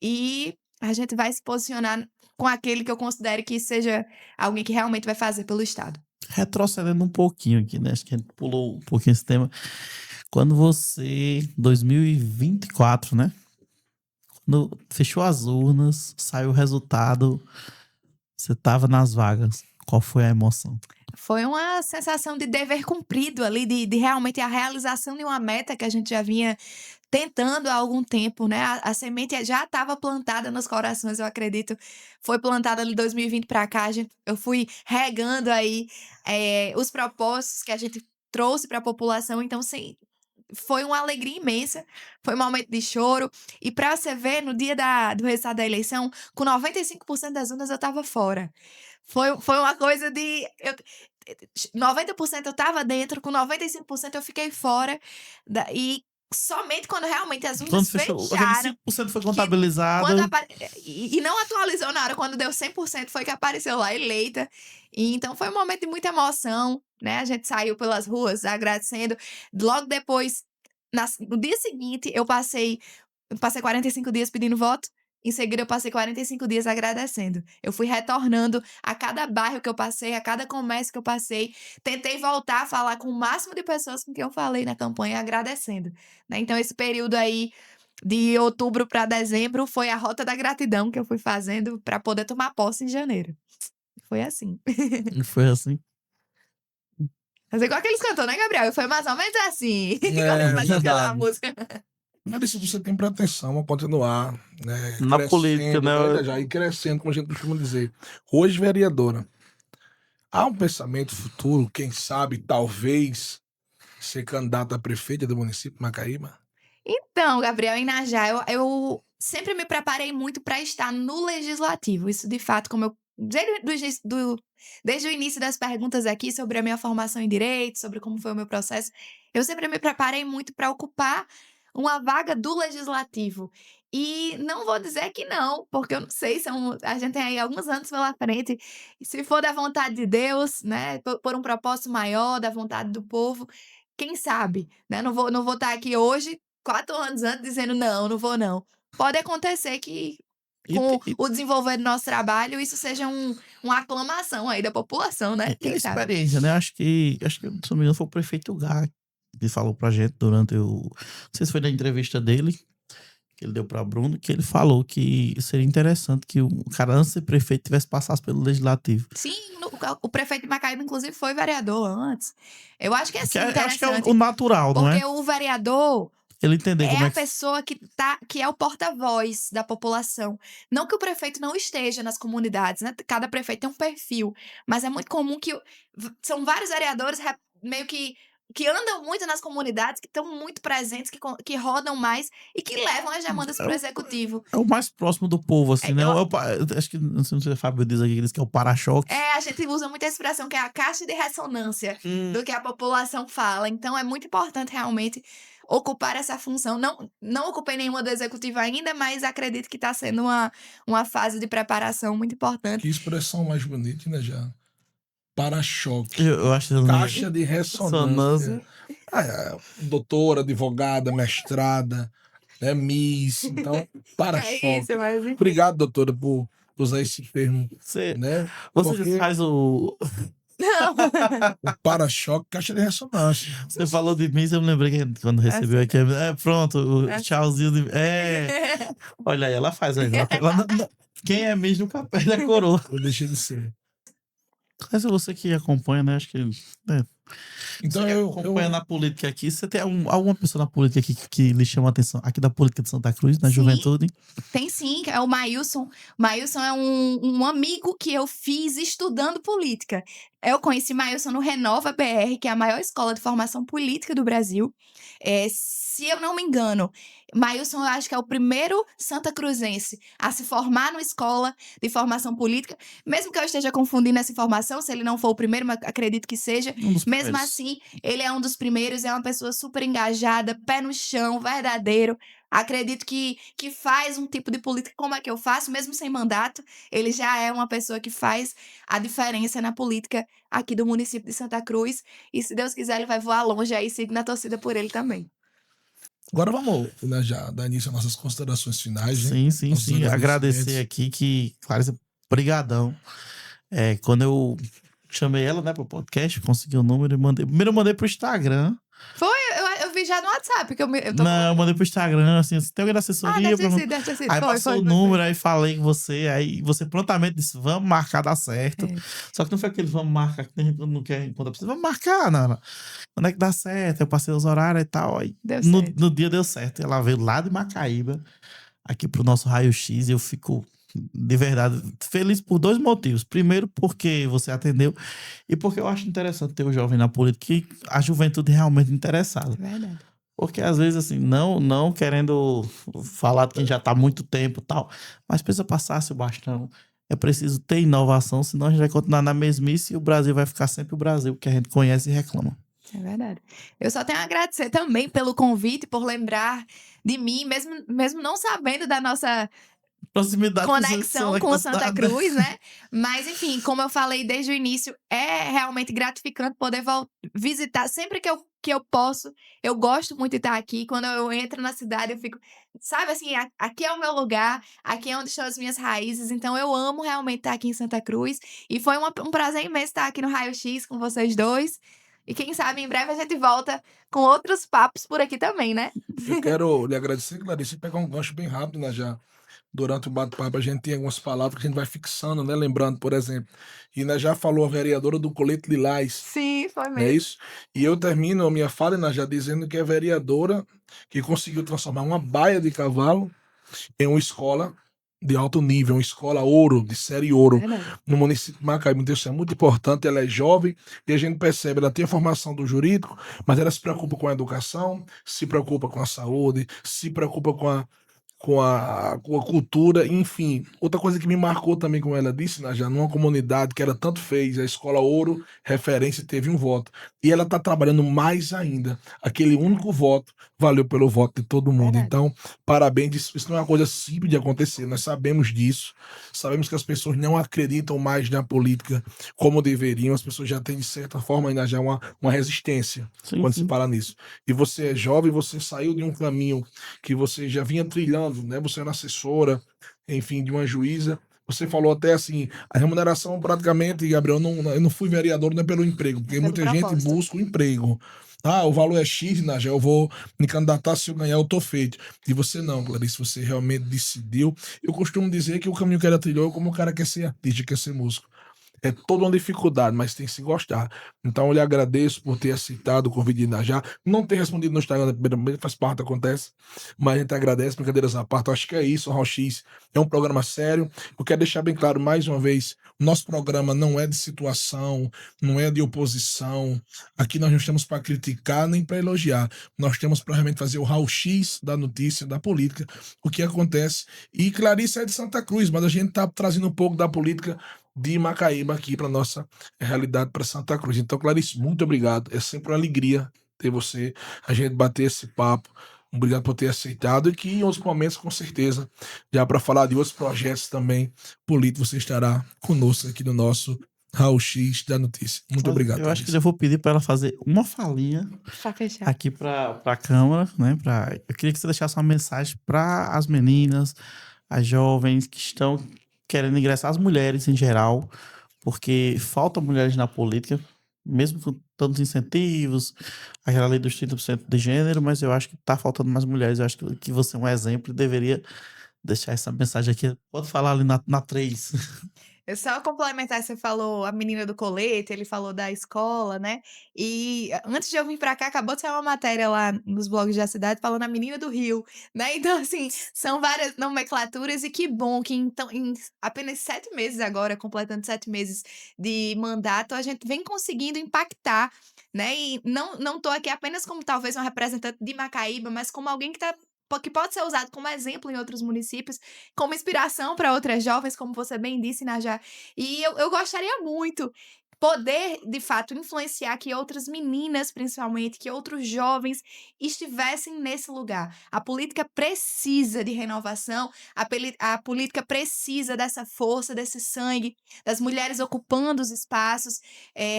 e a gente vai se posicionar com aquele que eu considero que seja alguém que realmente vai fazer pelo Estado. Retrocedendo um pouquinho aqui, né? Acho que a gente pulou um pouquinho esse tema. Quando você, 2024, né? Quando fechou as urnas, saiu o resultado, você tava nas vagas. Qual foi a emoção? Foi uma sensação de dever cumprido ali, de realmente a realização de uma meta que a gente já vinha tentando há algum tempo, né? A semente já estava plantada nos corações, eu acredito. Foi plantada ali 2020 para cá. Eu fui regando aí os propósitos que a gente trouxe para a população. Então, sim, foi uma alegria imensa. Foi um momento de choro. E para você ver, no dia do resultado da eleição, com 95% das urnas eu estava fora. Foi uma coisa de... 90% eu estava dentro, com 95% eu fiquei fora. E somente quando realmente as Quando urnas fechou, fecharam... aquele 5% foi contabilizado. E não atualizou na hora, quando deu 100% foi que apareceu lá eleita. E então foi um momento de muita emoção, né? A gente saiu pelas ruas agradecendo. Logo depois, no dia seguinte, eu passei 45 dias pedindo voto. Em seguida, eu passei 45 dias agradecendo. Eu fui retornando a cada bairro que eu passei, a cada comércio que eu passei. Tentei voltar a falar com o máximo de pessoas com quem eu falei na campanha, agradecendo, né? Então, esse período aí, de outubro para dezembro, foi a rota da gratidão que eu fui fazendo para poder tomar posse em janeiro. Foi assim. Foi assim. Mas é igual aqueles cantores, né, Gabriel? Foi mais ou menos assim. É, Quando a cantar a verdade. música. Mas isso você tem pretensão a continuar, né? Na política, né? Já ir crescendo, como a gente costuma dizer. Hoje, vereadora, há um pensamento futuro, quem sabe, talvez, ser candidata a prefeita do município de Macaíba? Então, Gabriel, em Najá, eu sempre me preparei muito para estar no legislativo. Isso, de fato, como eu. Desde o início das perguntas aqui sobre a minha formação em direito, sobre como foi o meu processo, eu sempre me preparei muito para ocupar uma vaga do legislativo. E não vou dizer que não, porque eu não sei, a gente tem aí alguns anos pela frente. E se for da vontade de Deus, né, por um propósito maior, da vontade do povo, quem sabe, né? Não vou estar aqui hoje, 4 anos antes, dizendo não vou não. Pode acontecer que com o desenvolver do nosso trabalho, isso seja uma aclamação aí da população, né? E a Quem sabe? experiência, né? Acho que, se não me engano, foi o prefeito Gá que falou pra gente durante o... Não sei se foi na entrevista dele, que ele deu pra Bruno, que ele falou que seria interessante que o cara, antes de ser prefeito, tivesse passado pelo legislativo. Sim, o prefeito de Macaíba, inclusive, foi vereador antes. Eu acho que é assim, Acho que é interessante. o natural, não é? Porque o vereador Ele entender é como é a que... pessoa que é o porta-voz da população. Não que o prefeito não esteja nas comunidades, né? Cada prefeito tem um perfil. Mas é muito comum que são vários vereadores meio que andam muito nas comunidades, que estão muito presentes, que rodam mais e que levam as demandas para o executivo. É o mais próximo do povo, assim, né? Acho que, não sei se o Fábio diz aqui, que diz que é o para-choque. A gente usa muito a expressão que é a caixa de ressonância do que a população fala. Então, é muito importante, realmente, ocupar essa função. Não ocupei nenhuma do executivo ainda, mas acredito que está sendo uma fase de preparação muito importante. Que expressão mais bonita, né, já? Para-choque. Eu acho que Caixa de ressonância. Doutora, advogada, mestrada, né, Miss. Então, para-choque. É isso, mas... Obrigado, doutora, por usar esse termo. Né? Você já faz o... Não. O para-choque, caixa de ressonância. Você falou de mim, eu me lembrei que quando recebeu aqui. Pronto, o tchauzinho de... Olha aí, ela faz aí. Quem é Miss nunca perde a coroa. Eu deixei de ser. Mas você que acompanha, né? Acho que Então Você eu acompanha na política aqui, você tem alguma pessoa na política aqui que lhe chama a atenção, aqui da política de Santa Cruz, na Sim. juventude? Tem sim, é o Maílson. Maílson é um amigo que eu fiz estudando política. Eu conheci Maílson no Renova BR, que é a maior escola de formação política do Brasil. Se eu não me engano, Maílson eu acho que é o primeiro santacruzense a se formar numa escola de formação política. Mesmo que eu esteja confundindo essa informação, se ele não for o primeiro, mas acredito que seja. Um dos Mesmo primeiros. assim, ele é um dos primeiros, é uma pessoa super engajada, pé no chão, verdadeiro. Acredito que faz um tipo de política como é que eu faço, mesmo sem mandato. Ele já é uma pessoa que faz a diferença na política aqui do município de Santa Cruz. E se Deus quiser, ele vai voar longe aí, sigo na torcida por ele também. Agora vamos, né, já dar início às nossas considerações finais, né? Sim, sim, Nossos sim. Agradecer agradecimentos. aqui que, Clarissa, brigadão. Quando eu chamei ela, né, pro podcast, consegui o número e mandei. Primeiro eu mandei pro Instagram. Eu vi já no WhatsApp, que eu tô Não, eu mandei pro Instagram, assim, você tem alguém da assessoria? deve ter sido. Aí Foi, passou foi, o foi, número, aí falei com você, aí você prontamente disse, vamos marcar, dá certo. É. Só que não foi aquele vamos marcar, que tem gente que não quer encontrar precisa. Vamos marcar, Nana. Quando é que dá certo? Eu passei os horários e tal. Aí Deu no, certo. no dia deu certo. Ela veio lá de Macaíba, aqui pro nosso raio-x, e eu fico, de verdade, feliz por dois motivos. Primeiro, porque você atendeu, e porque eu acho interessante ter o jovem na política e a juventude realmente interessada. É verdade. Porque às vezes, assim, não querendo falar de quem já tá há muito tempo e tal, mas precisa passar seu bastão. É preciso ter inovação, senão a gente vai continuar na mesmice e o Brasil vai ficar sempre o Brasil que a gente conhece e reclama. É verdade. Eu só tenho a agradecer também pelo convite, por lembrar de mim, mesmo não sabendo da nossa Proximidade conexão com Santa cidade. Cruz, né? Mas, enfim, como eu falei desde o início, é realmente gratificante poder visitar sempre que eu posso. Eu gosto muito de estar aqui. Quando eu entro na cidade, eu fico, sabe assim, aqui é o meu lugar, aqui é onde estão as minhas raízes. Então, eu amo realmente estar aqui em Santa Cruz. E foi um prazer imenso estar aqui no Raio X com vocês dois. E quem sabe em breve a gente volta com outros papos por aqui também, né? Eu quero lhe agradecer, Clarice, e pegar um gancho bem rápido, né, já. Durante o bate-papo, a gente tem algumas palavras que a gente vai fixando, né? Lembrando, por exemplo, e né, já falou a vereadora do Colete Lilás, Sim, foi não é mesmo. isso? E eu termino a minha fala, né, já dizendo que é a vereadora que conseguiu transformar uma baia de cavalo em uma escola de alto nível, uma escola ouro, de série ouro, Verdade. no município de Macaíba. Então, isso é muito importante. Ela é jovem e a gente percebe, ela tem a formação do jurídico, mas ela se preocupa com a educação, se preocupa com a saúde, se preocupa com a cultura, enfim. Outra coisa que me marcou também, como ela disse, né, já numa comunidade que ela tanto fez, a Escola Ouro, referência, teve um voto. E ela está trabalhando mais ainda. Aquele único voto valeu pelo voto de todo mundo. Verdade. Então, parabéns. Isso não é uma coisa simples de acontecer. Nós sabemos disso. Sabemos que as pessoas não acreditam mais na política como deveriam. As pessoas já têm, de certa forma, ainda já uma resistência Sim, quando se sim. fala nisso. E você é jovem, você saiu de um caminho que você já vinha trilhando, né? Você era assessora, enfim, de uma juíza. Você falou até assim, a remuneração praticamente, Gabriel, eu não fui vereador não é pelo emprego, porque Pelo muita gente propósito. busca o emprego. Ah, o valor é X, né? Já eu vou me candidatar, se eu ganhar, eu tô feito. E você não, Clarice, você realmente decidiu. Eu costumo dizer que o caminho que ela trilhou é como o cara quer ser artista, quer ser músico. É toda uma dificuldade, mas tem que se gostar. Então eu lhe agradeço por ter aceitado o convite de Inajá. Não ter respondido no Instagram da primeira vez, faz parte, acontece. Mas a gente agradece, brincadeiras à parte. Eu acho que é isso, o Raul X é um programa sério. Eu quero deixar bem claro, mais uma vez, nosso programa não é de situação, não é de oposição. Aqui nós não estamos para criticar nem para elogiar. Nós temos para realmente fazer o Raul X da notícia, da política, o que acontece. E Clarice é de Santa Cruz, mas a gente está trazendo um pouco da política de Macaíba aqui para nossa realidade, para Santa Cruz. Então, Clarice, muito obrigado. É sempre uma alegria ter você, a gente bater esse papo. Obrigado por ter aceitado e que em outros momentos, com certeza, já para falar de outros projetos também políticos, você estará conosco aqui no nosso Raul X da Notícia. Muito obrigado, Eu acho que Clarice. eu vou pedir para ela fazer uma falinha Pra fechar. aqui para a Câmara, né? Eu queria que você deixasse uma mensagem para as meninas, as jovens que estão querendo ingressar, as mulheres em geral, porque faltam mulheres na política, mesmo com tantos incentivos, aquela lei dos 30% de gênero, mas eu acho que está faltando mais mulheres. Eu acho que você é um exemplo e deveria deixar essa mensagem aqui. Pode falar ali na 3. Eu só complementar, você falou a menina do colete, ele falou da escola, né? E antes de eu vir pra cá, acabou de sair uma matéria lá nos blogs da cidade falando a menina do Rio, né? Então, assim, são várias nomenclaturas e que bom que então, em apenas 7 meses agora, completando 7 meses de mandato, a gente vem conseguindo impactar, né? E não tô aqui apenas como talvez uma representante de Macaíba, mas como alguém que pode ser usado como exemplo em outros municípios, como inspiração para outras jovens, como você bem disse, Najá. E eu gostaria muito poder, de fato, influenciar que outras meninas, principalmente, que outros jovens estivessem nesse lugar. A política precisa de renovação, a política precisa dessa força, desse sangue, das mulheres ocupando os espaços,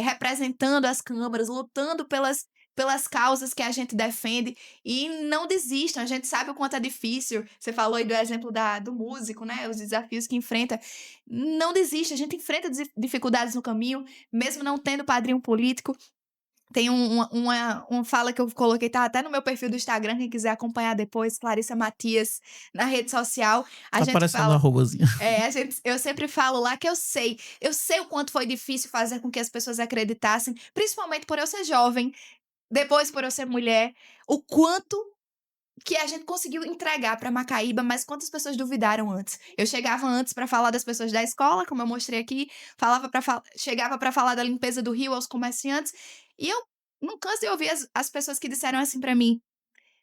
representando as câmaras, lutando pelas causas que a gente defende e não desistam. A gente sabe o quanto é difícil. Você falou aí do exemplo do músico, né? Os desafios que enfrenta. Não desista, a gente enfrenta dificuldades no caminho, mesmo não tendo padrinho político. Tem uma fala que eu coloquei, tá até no meu perfil do Instagram, quem quiser acompanhar depois, Clarissa Matias, na rede social. A Tá gente aparecendo fala. a arrobazinha. Eu sempre falo lá que eu sei o quanto foi difícil fazer com que as pessoas acreditassem, principalmente por eu ser jovem, depois por eu ser mulher, o quanto que a gente conseguiu entregar para Macaíba, mas quantas pessoas duvidaram antes? Eu chegava antes para falar das pessoas da escola, como eu mostrei aqui, chegava para falar da limpeza do rio aos comerciantes, e eu não canso de ouvir as pessoas que disseram assim para mim: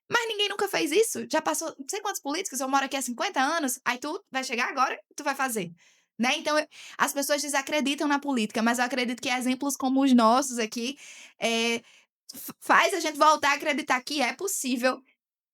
"Mas ninguém nunca fez isso? Já passou não sei quantos políticos, eu moro aqui há 50 anos, aí tu vai chegar agora, tu vai fazer". Né? Então, as pessoas desacreditam na política, mas eu acredito que exemplos como os nossos aqui faz a gente voltar a acreditar que é possível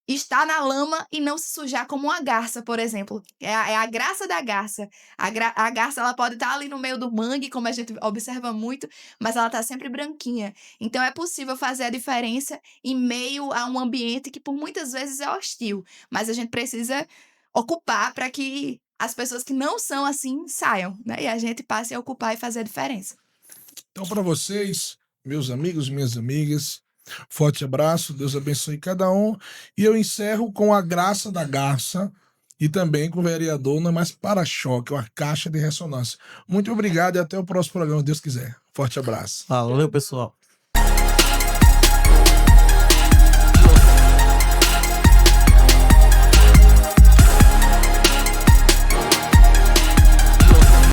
estar na lama e não se sujar como uma garça, por exemplo. É a graça da garça. A garça ela pode estar ali no meio do mangue, como a gente observa muito, mas ela está sempre branquinha. Então é possível fazer a diferença em meio a um ambiente que por muitas vezes é hostil, mas a gente precisa ocupar para que as pessoas que não são assim saiam, né? E a gente passe a ocupar e fazer a diferença. Então, para vocês, meus amigos, minhas amigas, forte abraço, Deus abençoe cada um. E eu encerro com a graça da garça e também com o vereador, não é mais para-choque, uma caixa de ressonância. Muito obrigado e até o próximo programa, se Deus quiser. Forte abraço. Valeu, pessoal.